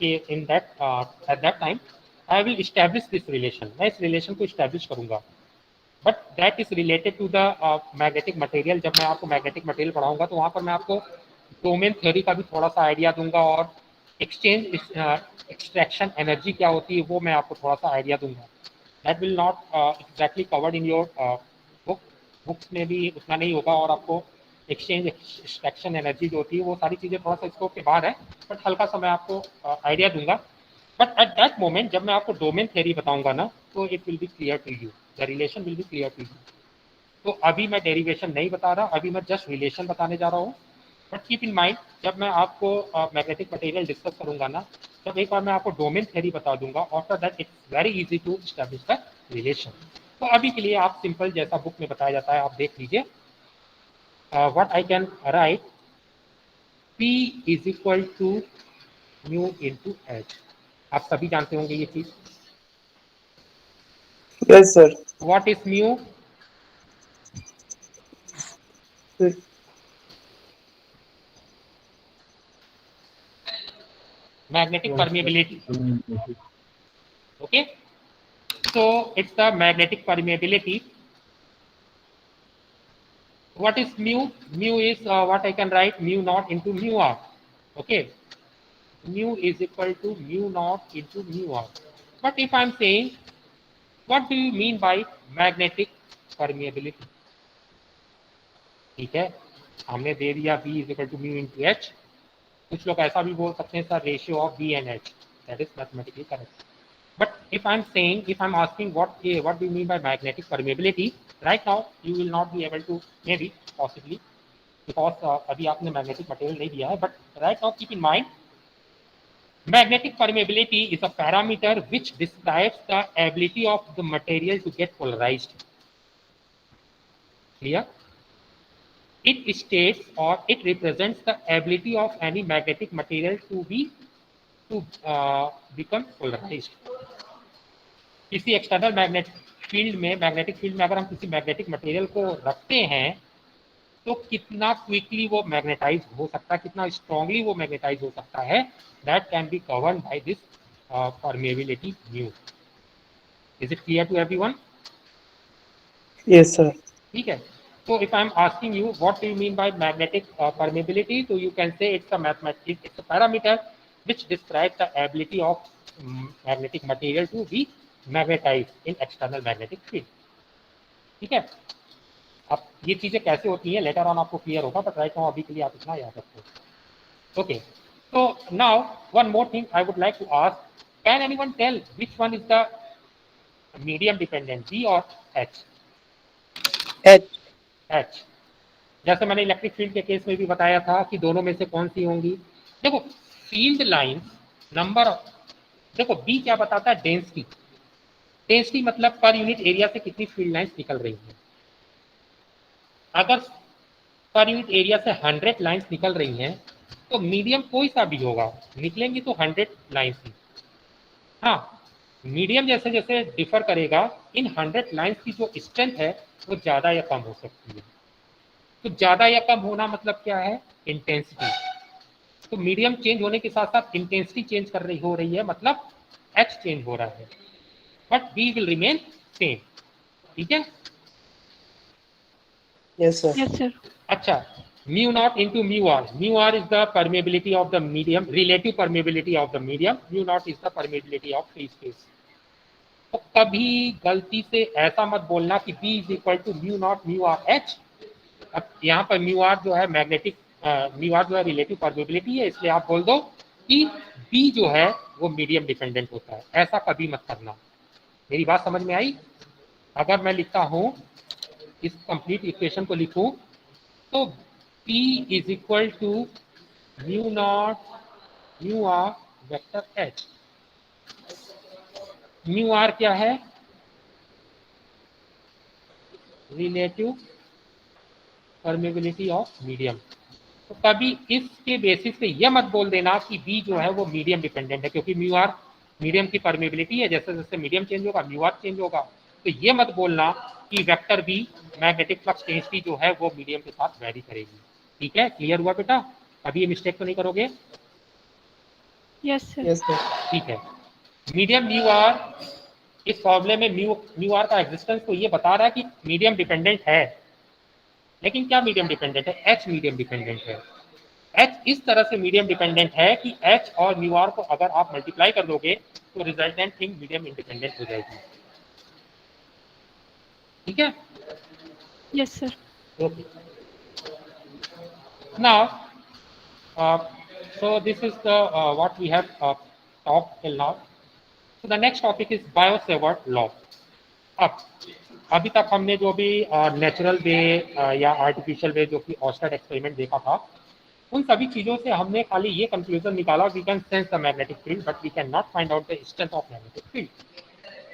at that time I will establish this relation, मैं इस रिलेशन को इस्टेब्लिश करूंगा, but that is related to the magnetic material. जब मैं आपको मैग्नेटिक मटेरियल पढ़ाऊंगा तो वहाँ पर मैं आपको डोमेन थ्योरी का भी थोड़ा सा आइडिया दूंगा और एक्सचेंज एक्सट्रैक्शन एनर्जी क्या होती है वो मैं आपको थोड़ा सा आइडिया दूंगा। That will not exactly covered in your book, books में भी उतना नहीं होगा, और आपको एक्सचेंज एक्सट्रैक्शन एनर्जी जो होती है वो सारी चीज़ें थोड़ा सा स्कोप के बाहर है, बट हल्का सा मैं आपको आइडिया दूंगा। बट एट दैट मोमेंट जब मैं आपको डोमेन थ्योरी बताऊंगा ना तो it will be clear to you, the relation will be clear to you. तो अभी मैं डेरिवेशन नहीं बता रहा, अभी मैं जस्ट रिलेशन बताने जा रहा हूँ। बट कीप इन माइंड जब मैं आपको मैग्नेटिक मटेरियल डिस्कस करूंगा ना, जब एक बार मैं आपको डोमेन थ्योरी बता दूंगा, after that it's very easy to establish the relation. तो अभी के लिए आप सिंपल जैसा बुक में बताया जाता है आप देख लीजिए। What I can write, P is equal to mu into H। आप सभी जानते होंगे ये चीज। Yes sir. What is mu? Magnetic permeability। Okay, so it's the magnetic permeability। What is mu? Mu is what I can write mu naught into mu r। Okay, mu is equal to mu naught into mu r। But if I'm saying, what do you mean by magnetic permeability? ठीक है, हमने दे दिया B is equal to mu into H। कुछ लोग ऐसा भी बोल सकते हैं sir ratio of B and H, that is mathematically correct। But if I'm saying, if I'm asking what do you mean by magnetic permeability, right now you will not be able to, maybe possibly because अभी आपने magnetic material नहीं दिया है, but right now keep in mind magnetic permeability is a parameter which describes the ability of the material to get polarized। Clear? it states or it represents the ability of any magnetic material to become polarized. किसी external magnetic field में अगर हम किसी magnetic material को रखते हैं तो कितना क्विकली वो मैग्नेटाइज हो सकता है, कितना स्ट्रांगली वो मैग्नेटाइज हो सकता है, that can be covered by this permeability mu. Is it clear to everyone? Yes sir. ठीक है. So if I'm asking you what do you mean by magnetic permeability, so you can say it's a parameter which describes the ability of magnetic material to be magnetized in external magnetic field. ठीक है. अब ये चीजें कैसे होती हैं later on आपको clear होगा, बट राइट नाउ अभी के लिए आप इतना याद रखो. Okay, so now one more thing I would like to ask, can anyone tell which one is the medium dependent, B or H? H. जैसे मैंने इलेक्ट्रिक फील्ड के केस में भी बताया था कि दोनों में से कौन सी होंगी. देखो फील्ड लाइंस नंबर, देखो बी क्या बताता है, डेंसिटी. डेंसिटी मतलब पर यूनिट एरिया से कितनी फील्ड लाइंस निकल रही हैं. अगर पर यूनिट एरिया से 100 लाइंस निकल रही हैं तो मीडियम कोई सा भी होगा, निकलेंगी तो 100 लाइंस ही. हाँ, मीडियम जैसे जैसे डिफर करेगा, इन 100 लाइंस की जो स्ट्रेंथ है वो ज़्यादा या कम हो सकती है. तो ज़्यादा या कम होना मतलब क्या है, इंटेंसिटी. तो मीडियम चेंज होने के साथ साथ इंटेंसिटी चेंज हो रही है, मतलब एच चेंज हो रहा है, but B will remain same. ठीक है. Yes sir. Yes sir. अच्छा, mu naught into mu R. Mu R is the permeability of the medium, relative permeability of the medium. Mu naught is the permeability of free space. तो कभी गलती से ऐसा मत बोलना कि B is equal to mu naught mu R H. अब यहाँ पर म्यू आर जो है मैग्नेटिक, म्यू आर जो है रिलेटिव परमेबिलिटी है, इसलिए आप बोल दो कि B जो है वो मीडियम डिपेंडेंट होता है. ऐसा कभी मत करना. मेरी बात समझ में आई? अगर मैं लिखता हूँ, इस कंप्लीट इक्वेशन को लिखूं तो P is equal to mu naught mu r vector H. Mu r क्या है, रिलेटिव परमेबिलिटी ऑफ मीडियम. तो कभी इसके बेसिस पे यह मत बोल देना कि बी जो है वो मीडियम डिपेंडेंट है, क्योंकि म्यू आर मीडियम की परमेबिलिटी है, जैसे जैसे मीडियम चेंज होगा म्यू आर चेंज होगा. तो ये मत बोलना कि vector B magnetic flux density जो है वो मीडियम के साथ वैरी करेगी. ठीक है, क्लियर हुआ बेटा? अभी ये मिस्टेक तो नहीं करोगे? Yes sir. Yes sir. ठीक है. मीडियम म्यू आर, इस फॉर्मूले में म्यू आर का एग्जिस्टेंस तो ये बता रहा है कि मीडियम डिपेंडेंट है, लेकिन क्या मीडियम डिपेंडेंट है, एच मीडियम डिपेंडेंट है. एच इस तरह से मीडियम डिपेंडेंट है कि एच और म्यू आर को अगर आप मल्टीप्लाई कर दोगे तो रिजल्टेंट थिंग मीडियम इंडिपेंडेंट हो जाएगी. ठीक है. Yes sir. Okay. Now so this is the what we have talked till now. So the next topic is Biot-Savart law. अब अभी तक हमने जो भी नेचुरल वे या आर्टिफिशियल वे जो कि ऑस्टेड एक्सपेरिमेंट देखा था, उन सभी चीज़ों से हमने खाली ये कंक्लूजन निकाला, we can sense the magnetic field but we can not find out the strength of magnetic field.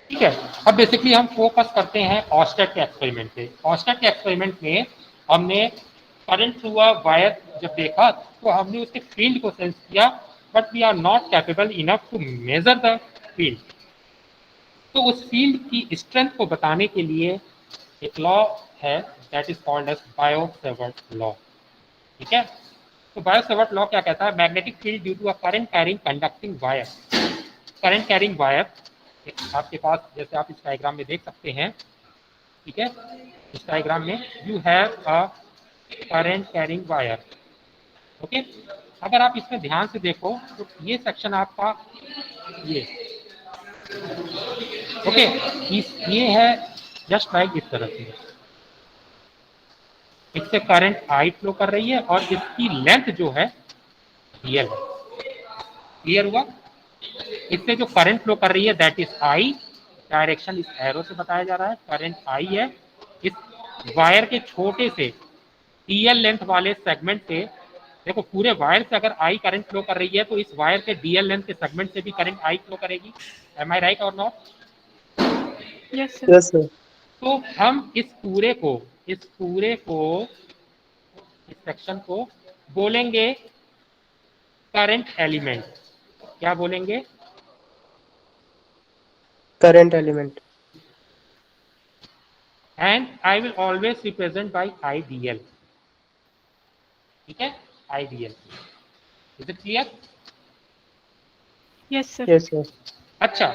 ठीक है. अब बेसिकली हम फोकस करते हैं ऑस्टेड के एक्सपेरिमेंट पे. ऑस्टेड के एक्सपेरिमेंट में हमने करंट थ्रू अ वायर जब देखा तो हमने उसके फील्ड को सेंस किया, but we are not capable enough to measure the field. तो उस फील्ड की स्ट्रेंथ को बताने के लिए एक लॉ है, that is called as Biot Savart law. ठीक है. तो बायो-सेवर्ट लॉ क्या कहता है, magnetic field due to a current carrying conducting wire. Current carrying wire आपके पास, जैसे आप इस डायग्राम में देख सकते हैं. ठीक है. इस डायग्राम में you have a current carrying wire. Okay. अगर आप इसमें ध्यान से देखो तो ये सेक्शन आपका ये ओके ये है जस्ट लाइक इस तरह से. इससे करंट आई फ्लो कर रही है और इसकी लेंथ जो है डीएल है. क्लियर हुआ? इससे जो करंट फ्लो कर रही है दैट इज आई. डायरेक्शन इस एरो से बताया जा रहा है, करंट आई है. इस वायर के छोटे से डीएल लेंथ वाले सेगमेंट से, देखो पूरे वायर से अगर आई करंट फ्लो कर रही है तो इस वायर के डीएल लेंथ के सेगमेंट से भी करंट आई फ्लो करेगी. एम आई राइट और not? Yes sir. Yes sir. तो हम इस पूरे को इस सेक्शन को बोलेंगे करंट एलिमेंट। क्या बोलेंगे? Current element. And I will always represent by IDL. ठीक है, IDL. Is it clear? Yes sir. Yes sir. अच्छा,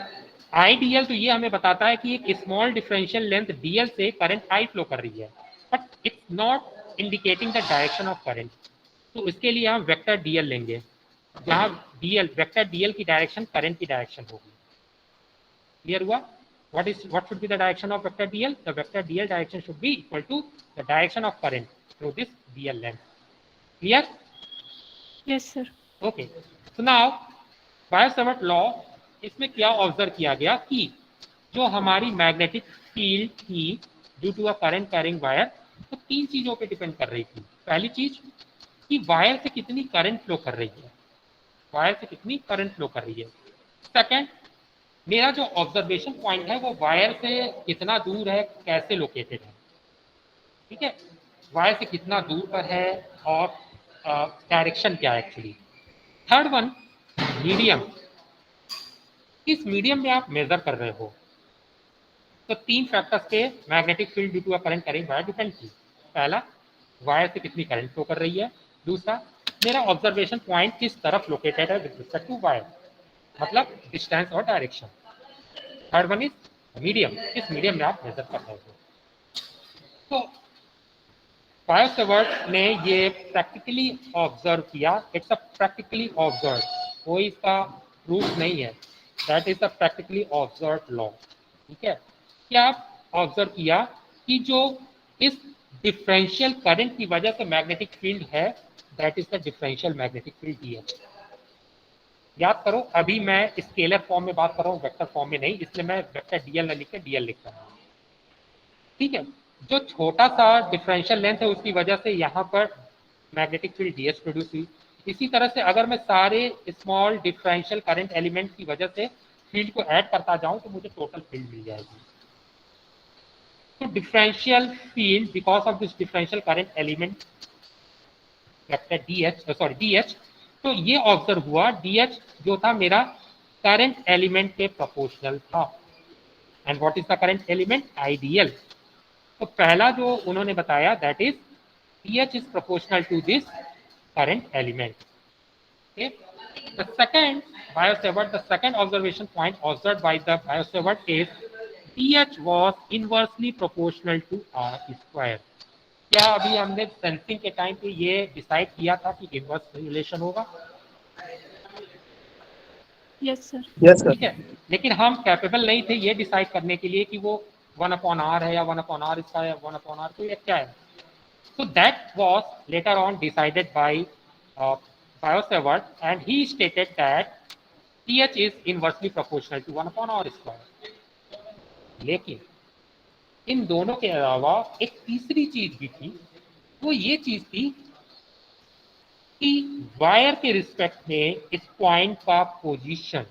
आईडीएल तो ये हमें बताता है कि एक स्मॉल डिफरेंशियल लेंथ डीएल से करंट आई फ्लो कर रही है, but it's not indicating the direction of current. तो इसके लिए हम वेक्टर डीएल लेंगे, जहां डीएल, वेक्टर डीएल की डायरेक्शन करंट की डायरेक्शन होगी। क्लियर हुआ? what should be the direction of vector dl? The vector dl direction should be equal to the direction of current through this dl length. Clear? Yes sir. Okay. So now Biot Savart law, इसमें क्या observe किया गया कि जो हमारी magnetic field थी due to a current carrying wire, तो तीन चीजों पे डिपेंड कर रही थी। पहली चीज कि वायर से कितनी करंट फ्लो कर रही है, वायर से कितनी करंट फ्लो कर रही है। सेकंड, मेरा जो ऑब्जर्वेशन पॉइंट है वो वायर से कितना दूर है, कैसे लोकेटेड है। ठीक है, वायर से कितना दूर पर है और डायरेक्शन क्या है एक्चुअली। थर्ड वन, मीडियम, किस मीडियम में आप मेजर कर रहे हो। तो तीन फैक्टर्स पे magnetic field due to a current carrying wire depend की। पहला, वायर से कितनी करंट फ्लो कर रही है। दूसरा, मेरा ऑब्जर्वेशन पॉइंट किस तरफ लोकेटेड है विद रिस्पेक्ट टू वायर, मतलब डिस्टेंस और direction. Third one is medium, किस मीडियम में आप मेजर कर रहे हो। तो बायो-सैवर्ट ने ये प्रैक्टिकली ऑब्जर्व किया। इट्स अ प्रैक्टिकली ऑब्जर्व, कोई इसका प्रूफ नहीं है। That is a practically observe law. ठीक है, क्या ऑब्जर्व किया कि जो इस डिफरेंशियल करंट की वजह से मैग्नेटिक फील्ड है, that is the differential magnetic field dH. याद करो, अभी मैं स्केलर फॉर्म में बात कर रहा हूँ, वेक्टर फॉर्म में नहीं, इसलिए मैं वेक्टर डीएल न लिख के डीएल लिख रहा हूँ। ठीक है, जो छोटा सा डिफरेंशियल लेंथ है उसकी वजह से यहाँ पर मैग्नेटिक फील्ड डीएच प्रोड्यूस हुई। इसी तरह से अगर मैं सारे स्मॉल डिफरेंशियल करंट एलिमेंट की वजह से फील्ड को ऐड करता जाऊं तो मुझे टोटल फील्ड मिल जाएगी। तो differential field because of this differential current element vector dH, तो ये ऑब्जर्व हुआ डीएच जो था मेरा करंट एलिमेंट के प्रोपोर्शनल था। And what is the current element? IDL. तो पहला जो उन्होंने बताया that is dH is proportional to this current element. Okay. The second Biot-Savart, the second observation point observed by the Biot-Savart is pH was inversely proportional to R square. क्या अभी हमने sensing के time पे ये decide किया था कि inverse relation होगा? Yes sir. Yes sir. ठीक है, लेकिन हम कैपेबल नहीं थे ये डिसाइड करने के लिए कि वो 1/r है या 1/r इसका या 1/r तो ये क्या है। So that was later on decided by Biot-Savart, and he stated that pH is inversely proportional to 1/r square. लेकिन इन दोनों के अलावा एक तीसरी चीज भी थी, वो ये चीज थी कि वायर के रिस्पेक्ट में इस पॉइंट का पोजीशन,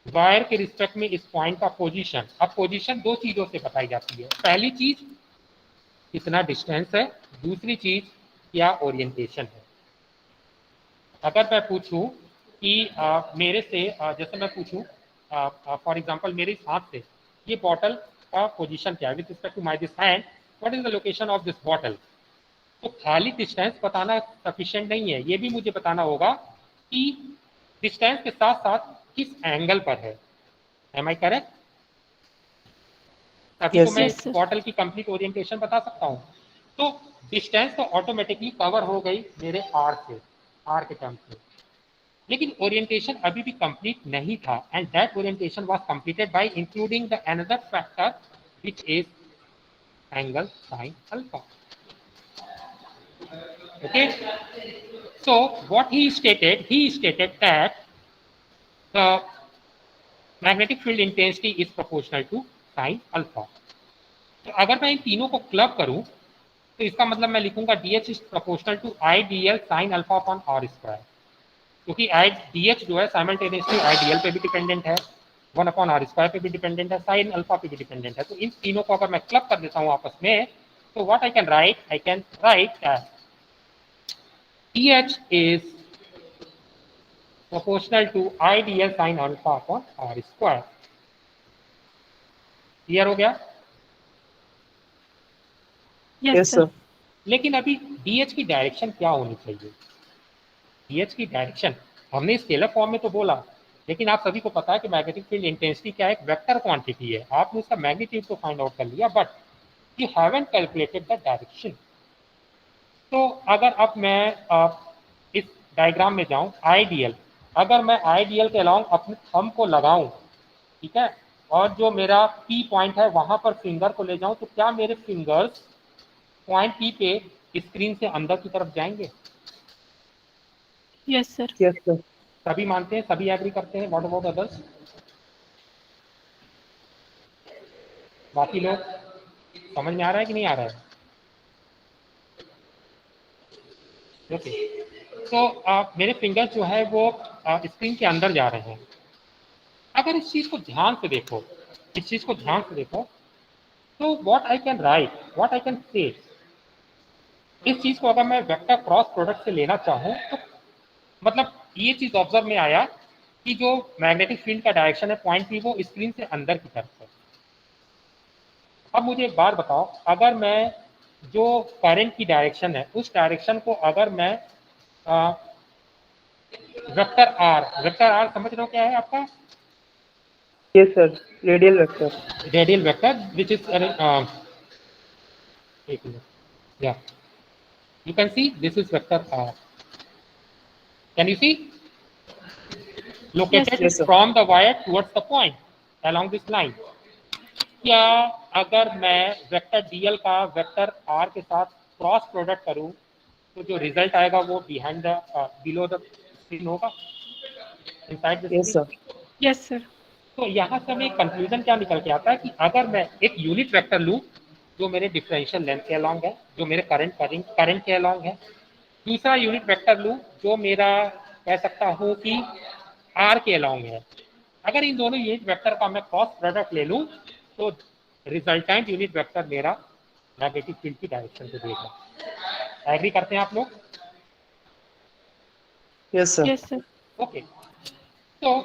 वायर के रिस्पेक्ट में इस पॉइंट का पोजीशन। अब पोजीशन दो चीजों से बताई जाती है। पहली चीज कितना डिस्टेंस है, दूसरी चीज क्या ओरिएंटेशन है। अगर मैं पूछूं कि मेरे से जैसे मैं पूछूं फॉर एग्जांपल मेरे इस हाथ से ये बॉटल का पोजीशन क्या है with respect to my this hand, what is the location of this bottle. तो खाली डिस्टेंस बताना सफिशिएंट नहीं है, ये भी मुझे बताना होगा कि डिस्टेंस के साथ साथ किस एंगल पर है। Am I correct? तभी Yes, तो मैं yes, इस sir. बॉटल की कंप्लीट ओरिएंटेशन बता सकता हूँ। तो डिस्टेंस तो ऑटोमेटिकली कवर हो गई मेरे आर से, आर के टर्म्स में, लेकिन ओरिएंटेशन अभी भी कंप्लीट नहीं था। And that orientation was completed by including the another factor which is angle sine alpha. Okay, so what he stated that the magnetic field intensity is proportional to sin alpha. तो अगर मैं इन तीनों को club करूं तो इसका मतलब मैं लिखूंगा DH is proportional to IDL sin alpha upon R square, क्योंकि DH जो है साइमल्टेनियसली IDL पे भी डिपेंडेंट है, 1/r स्क्वायर पे भी डिपेंडेंट है, sin अल्फा पे भी डिपेंडेंट है। तो इन तीनों को अगर मैं क्लब कर देता हूं आपस में, तो what I can right that EH is proportional to IDL sin alpha upon R square. Clear हो गया? Yes sir. लेकिन अभी DH की डायरेक्शन क्या होनी चाहिए? DH की डायरेक्शन हमने स्केलर फॉर्म में तो बोला, लेकिन आप सभी को पता है कि मैग्नेटिक फील्ड इंटेंसिटी क्या है, एक वेक्टर क्वांटिटी है। आपने उसका मैग्नीट्यूड तो फाइंड आउट कर लिया, but you haven't calculated the direction. तो अगर अब मैं इस डायग्राम में जाऊं, आईडीएल, अगर मैं आईडीएल के अलाउंग अपने थंब को लगाऊं, ठीक है, और जो मेरा पी पॉइंट है वहां पर फिंगर को ले जाऊं, तो क्या मेरे फिंगर्स पॉइंट पी पे स्क्रीन से अंदर की तरफ जाएंगे? Yes sir. Yes sir. सभी मानते हैं, सभी एग्री करते हैं? What about others? बाकी लोग समझ में आ रहा है कि नहीं आ रहा है? ओके, तो मेरे फिंगर्स जो है वो स्क्रीन के अंदर जा रहे हैं। अगर इस चीज को ध्यान से देखो, इस चीज को ध्यान से देखो, तो what I can right, what I can से, इस चीज को अगर मैं वेक्टर क्रॉस प्रोडक्ट से लेना चाहूँ तो मतलब ये चीज ऑब्जर्व में आया कि जो मैग्नेटिक फील्ड का डायरेक्शन है पॉइंट पी, वो स्क्रीन से अंदर की तरफ है। अब मुझे एक बात बताओ, अगर मैं जो करंट की डायरेक्शन है उस डायरेक्शन को अगर मैं वेक्टर आर समझ रहे हो क्या है आपका? Yes sir, radial vector. Radial vector which is एक मिनट, या you can see this is vector R. Can you see? Located Yes, sir. from the wire towards the point along this line. क्या अगर मैं vector dl का vector r के साथ cross product करूं तो जो रिजल्ट आएगा वो behind the below the screen होगा, inside the yes screen? Sir. Yes sir. तो यहाँ से हमें कंक्लूजन क्या निकल के आता है कि अगर मैं एक यूनिट वेक्टर लूं जो मेरे डिफरेंशियल लेंथ के अलॉन्ग है, जो मेरे करंट के अलॉन्ग है, दूसरा यूनिट वेक्टर लूं जो मेरा कह सकता हूं कि आर के अलॉन्ग है, अगर इन दोनों यूनिट वेक्टर का मैं क्रॉस प्रोडक्ट ले लूं तो रिजल्टेंट यूनिट वेक्टर मेरा मैग्नेटिक फील्ड की डायरेक्शन को देगा। एग्री करते हैं आप लोग? Yes sir. Yes sir. Okay, तो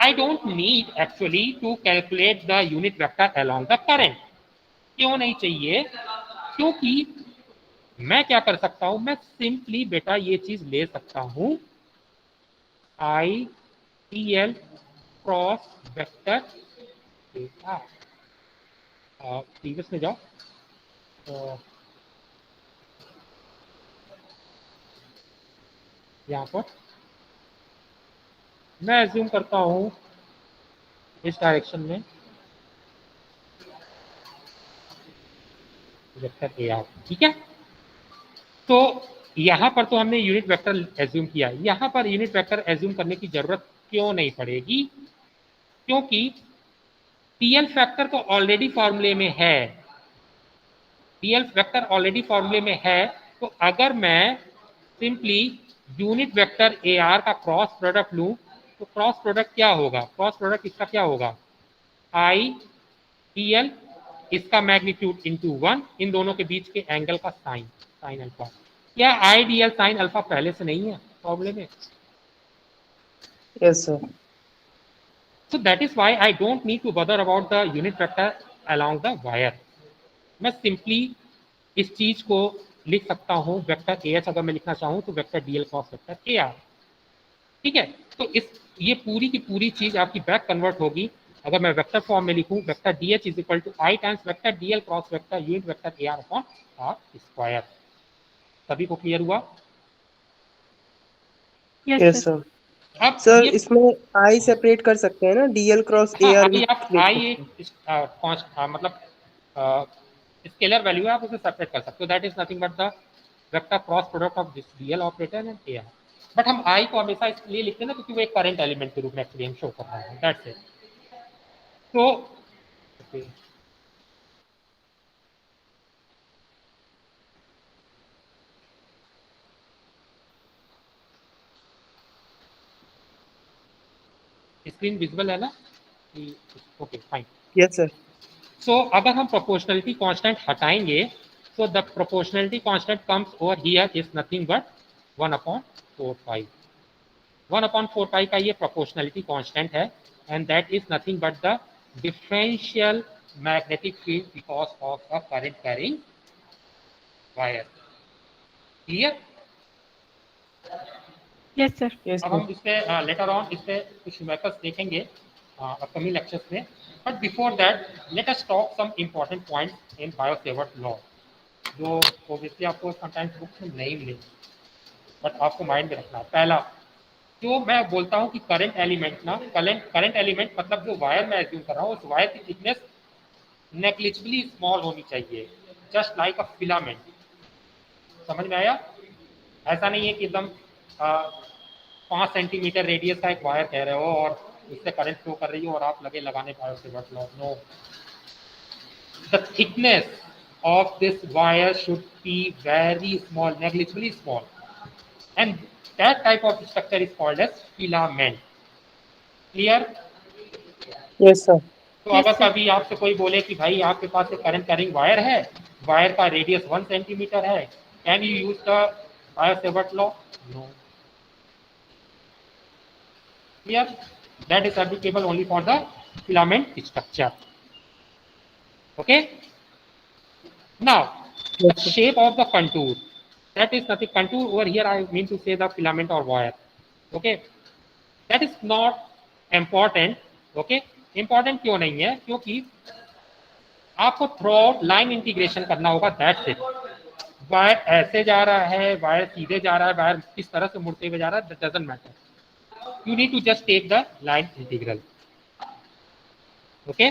I don't need actually to calculate the unit vector along the current. क्यों नहीं चाहिए? क्योंकि मैं क्या कर सकता हूं, मैं सिंपली बेटा ये चीज ले सकता हूं, I T L cross vector previous में जाओ, यहाँ पर मैं एज्यूम करता हूं इस डायरेक्शन में वेक्टर ए आर, ठीक है। तो यहाँ पर तो हमने यूनिट वेक्टर एज्यूम किया, यहाँ पर यूनिट वेक्टर एज्यूम करने की जरूरत क्यों नहीं पड़ेगी? क्योंकि टीएल फैक्टर तो ऑलरेडी फॉर्मूले में है, टीएल फैक्टर ऑलरेडी फॉर्मूले में है। तो अगर मैं simply unit vector a are का क्रॉस प्रोडक्ट लूं तो क्रॉस प्रोडक्ट क्या होगा, क्रॉस प्रोडक्ट इसका क्या होगा, आई टी एल, इसका मैग्नीट्यूड इंटू 1, इन दोनों के बीच के एंगल का साइन, साइन अल्फा। क्या I D L sine alpha पहले से नहीं है प्रॉब्लम में? Yes sir. So that is why I don't need to bother about the unit vector along the wire. मैं सिंपली इस चीज को लिख सकता हूँ, वेक्टर ए एच अगर मैं लिखना चाहूँ तो vector d l cross vector a are, ठीक है। तो इस ये पूरी की पूरी चीज आपकी बैक कन्वर्ट होगी अगर मैं वेक्टर फॉर्म में लिखूं, vector d H is equal to I times vector d l cross vector unit vector a r upon r square. सभी को क्लियर हुआ? Yes yes sir. सर। अब सर ये इसमें आई सेपरेट कर सकते हैं ना, डीएल क्रॉस ए हाँ, आर अभी भी आप लिख आई सकते एक मतलब स्केलर वैल्यू है, आप उसे सेपरेट कर सकते हो, that is nothing but the vector cross product of this DL operator and A R. But हम आई को हमेशा इसलिए लिखते हैं ना क्योंकि वो एक करंट एलिमेंट के रूप में एक्चुअली हम शो कर रहे हैं, दैट्स इट। तो स्क्रीन विजिबल है ना? Okay fine. हैं। Yes sir. सो अगर हम प्रोपोर्शनलिटी कांस्टेंट हटाएंगे So the proportionality constant comes over here is nothing but 1/4 pi. 1/4 pi का ये proportionality constant है, and that is nothing but the differential magnetic field because of a current carrying wire. Clear? Yes sir. Yes अब हम इस पे later on इस पे कुछ न्यूमेरिकल्स देखेंगे अपकमिंग लेक्चर्स में, but before that let us talk some important points in Biot Savart law, जो ऑब्वियसली आपको समटाइम्स बुक्स में नहीं मिलेंगे, बट आपको माइंड में रखना है। पहला, जो मैं बोलता हूँ कि करंट एलिमेंट ना, करंट एलिमेंट मतलब जो वायर मैं एज्यूम कर रहा हूँ, उस वायर की थिकनेस नेग्लिजिबली स्मॉल होनी चाहिए, जस्ट लाइक अ फिलामेंट। समझ में आया? ऐसा नहीं है कि एकदम 5 सेंटीमीटर रेडियस का एक वायर कह रहे हो और उससे करंट फ्लो कर रही हो और आप लगे लगाने Biot Savart law. No, the thickness of this wire should be very small, negligibly small, and that type of structure is called as filament. Clear? Yes sir. तो Yes, अगर sir. कभी आपसे कोई बोले कि भाई आपके पास एक करंट कैरिंग वायर है, वायर का रेडियस 1 सेंटीमीटर है, can you use the Biot Savart law? No. Clear? That is applicable only for the filament structure. Okay? Now, the yes sir. shape of the contour. That is nothing. Contour over here, I mean to say the filament or wire. Okay? That is not important. Okay? Important क्यों नहीं है? क्योंकि आपको through out line integration करना होगा, that's it. Wire ऐसे जा रहा है, वायर सीधे जा रहा है, वायर किस तरह से मुड़ते हुए जा रहा है, that doesn't matter. You need to just take the line integral. Okay,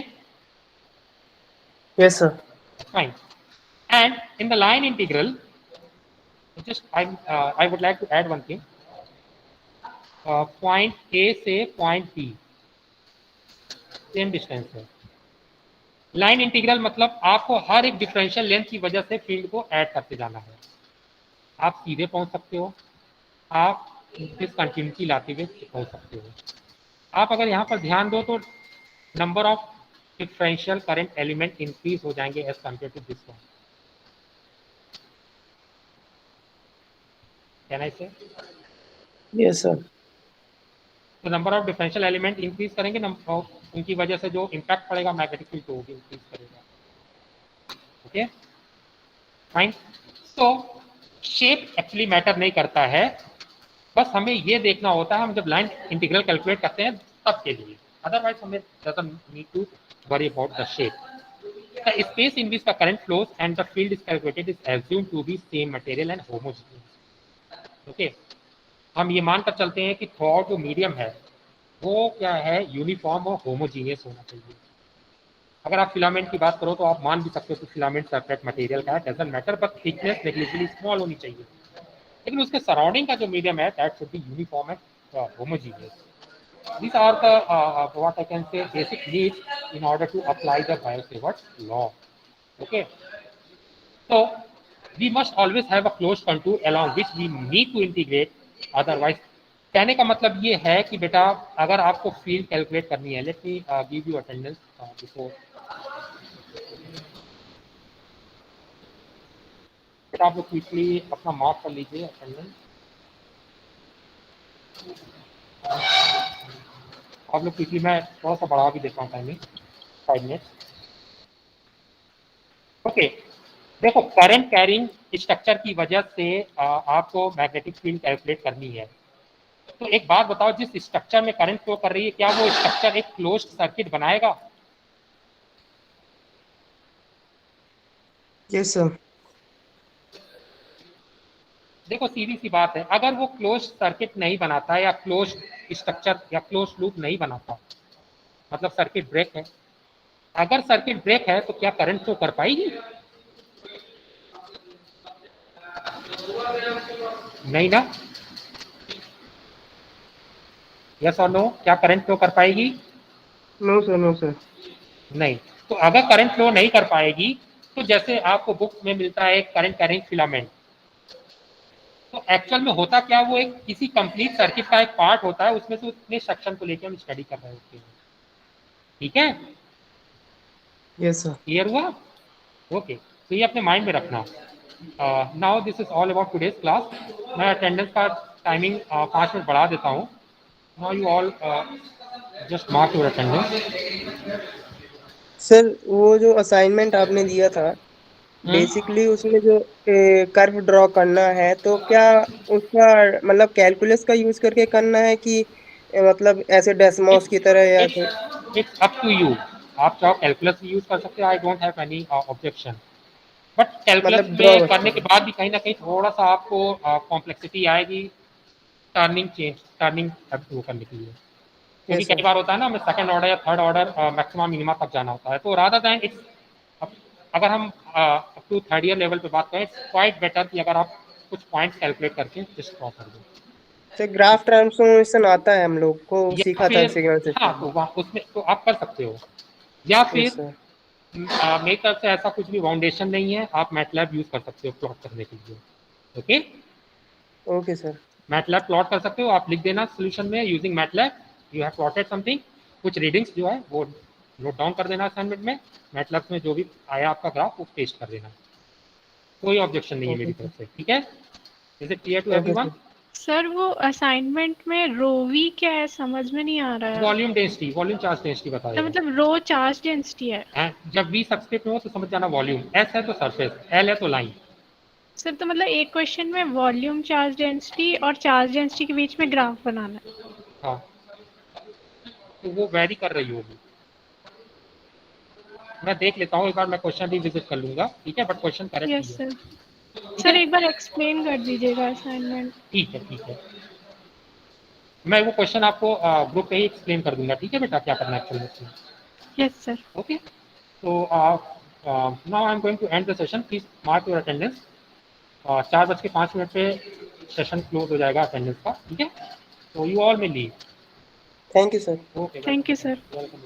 yes sir. fine. And in the line integral, just I would like to add one thing. Point A से point B same distance है। Line integral मतलब आपको हर एक differential length की वजह से field को add करते जाना है। आप सीधे पहुंच सकते हो, आप डिसकंटिन्यूटी लाते हुए पहुंच सकते हो। आप अगर यहाँ पर ध्यान दो तो number of differential current element increase हो जाएंगे as compare to this one. Can I say? Yes sir. तो number of differential element increase करेंगे, उनकी वजह से जो इम्पैक्ट पड़ेगा मैग्नेटिक फील्ड को भी इंक्रीज करेगा। Okay, fine. सो शेप एक्चुअली मैटर नहीं करता है, बस हमें ये देखना होता है हम जब लाइन इंटीग्रल कैलकुलेट करते हैं तब के लिए, अदरवाइज हमें doesn't need to worry about the shape. The space in which the current flows and the field is calculated is assumed to be same material and homogeneous. Okay, हम ये मानकर चलते हैं कि थ्रू जो मीडियम है वो क्या है, यूनिफॉर्म और होमोजीनियस होना चाहिए। अगर आप फिलामेंट की बात करो तो आप मान भी सकते हो कि फिलामेंट सेपरेट मटेरियल का है, doesn't matter, but thickness negligibly small होनी चाहिए। लेकिन उसके सराउंडिंग का जो मीडियम है that should be uniform and homogeneous. These are the what I can say basic needs in order to apply the Biot-Savart law. Okay, so we must always have a closed contour along which we need to integrate, otherwise कहने का मतलब ये है कि बेटा अगर आपको field calculate करनी है, let me give you attendance before. आप लोग क्विकली अपना मार्क कर लीजिए अटेंडेंस। आप लोग क्विकली, मैं थोड़ा सा बढ़ा भी देता हूँ टाइमिंग, 5 मिनट्स। ओके, देखो करंट कैरिंग स्ट्रक्चर की वजह से आपको मैग्नेटिक फील्ड कैलकुलेट करनी है। तो एक बात बताओ, जिस स्ट्रक्चर में करंट फ्लो कर रही है क्या वो स्ट्रक्चर एक क्लोज्ड सर्किट बनाएगा? Yes sir. देखो सीधी सी बात है, अगर वो क्लोज्ड सर्किट नहीं बनाता या क्लोज्ड स्ट्रक्चर या क्लोज्ड लूप नहीं बनाता, मतलब सर्किट ब्रेक है, अगर सर्किट ब्रेक है तो क्या करंट फ्लो कर पाएगी? नहीं ना। यस और नो, क्या करंट फ्लो कर पाएगी? No sir, no sir. नहीं। तो अगर करंट फ्लो नहीं कर पाएगी तो जैसे आपको बुक में मिलता है करंट कैरिंग फिलामेंट, तो एक्चुअल में होता क्या, वो एक किसी कंप्लीट सर्किट का एक पार्ट होता है, उसमें से उतने सेक्शन को लेकर हम स्टडी कर रहे होते हैं। ठीक है, यस सर। क्लियर हुआ? ओके, तो ये अपने माइंड में रखना। Now this is all about today's class. मैं अटेंडेंस का टाइमिंग 5 मिनट बढ़ा देता हूँ। Now you all just mark your attendance. Sir वो जो असाइनमेंट आपने दिया था बेसिकली उसमें जो कर्व ड्रॉ करना है तो क्या उसका मतलब कैलकुलस का यूज करके करना है कि मतलब ऐसे डेसिमॉस की तरह या फिर इट्स अप टू यू। आप चाहो कैलकुलस भी यूज कर सकते हो, I don't have any objection. But calculus मतलब ड्रॉ में बस करने के करना? बाद भी कहीं ना कहीं थोड़ा सा आपको कॉम्प्लेक्सिटी आएगी टर्निंग वो करने के लिए। क्योंकि यस सर। कई बार होता है ना, हमें सेकंड ऑर्डर या थर्ड ऑर्डर मैक्सिमम मिनिमा तक जाना होता है। तो रादर देन इट्स, अगर हम up to third year level पे बात करें, इट्स क्वाइट बेटर कि अगर आप कुछ पॉइंट्स कैलकुलेट करके जस्ट ड्रॉ कर दो। सर ग्राफ ट्रांसफॉर्मेशन आता है हम लोग को, या सीखा था फिर सिग्नल हाँ, सिस्टम तो में। वहाँ उसमें तो आप कर सकते हो। या यस फिर सर। मेरी तरफ से ऐसा कुछ भी फाउंडेशन नहीं है, आप मैटलैब यूज कर सकते हो प्लॉट करने के लिए। Okay, okay sir. MATLAB plot कर सकते हो। आप लिख देना सोल्यूशन में using MATLAB you have plotted something. कुछ रीडिंग्स जो है वो नोट डाउन कर देना असाइनमेंट में। मैटलैब में जो भी आया आपका ग्राफ वो पेस्ट कर देना। कोई ऑब्जेक्शन नहीं है ओके मेरी सर। तरफ से, ठीक है? Is it clear to okay everyone? Sir. Sir वो असाइनमेंट में रो वी क्या है समझ में नहीं आ रहा है। Volume density, volume charge density बताया तो है। मतलब रो चार्ज डेंसिटी है। जब वी सब्सक्रिप्ट में हो तो समझ जाना वॉल्यूम, एस है तो सरफेस, एल है तो लाइन। सर तो मतलब एक क्वेश्चन में वॉल्यूम चार्ज डेंसिटी और चार्ज डेंसिटी के बीच में ग्राफ बनाना है। हाँ, तो वो वेरी कर रही होगी। मैं देख लेता हूँ एक बार, मैं क्वेश्चन भी विजिट कर लूंगा, ठीक है? But question correct he yes है, सर। ठीक सर है? एक बार एक्सप्लेन कर दीजिएगा असाइनमेंट। ठीक है, ठीक है। मैं वो क्वेश्चन आपको ग्रुप पे ही एक्सप्लेन कर दूंगा, ठीक है बेटा, क्या करना है एक्चुअली में। Yes sir. ओके, तो now I am going to end the session. Please mark your attendance. 4:05 पे सेशन क्लोज हो जाएगा अटेंडेंस का, ठीक है? तो you all may leave. Thank you sir. Okay, thank you sir. Welcome.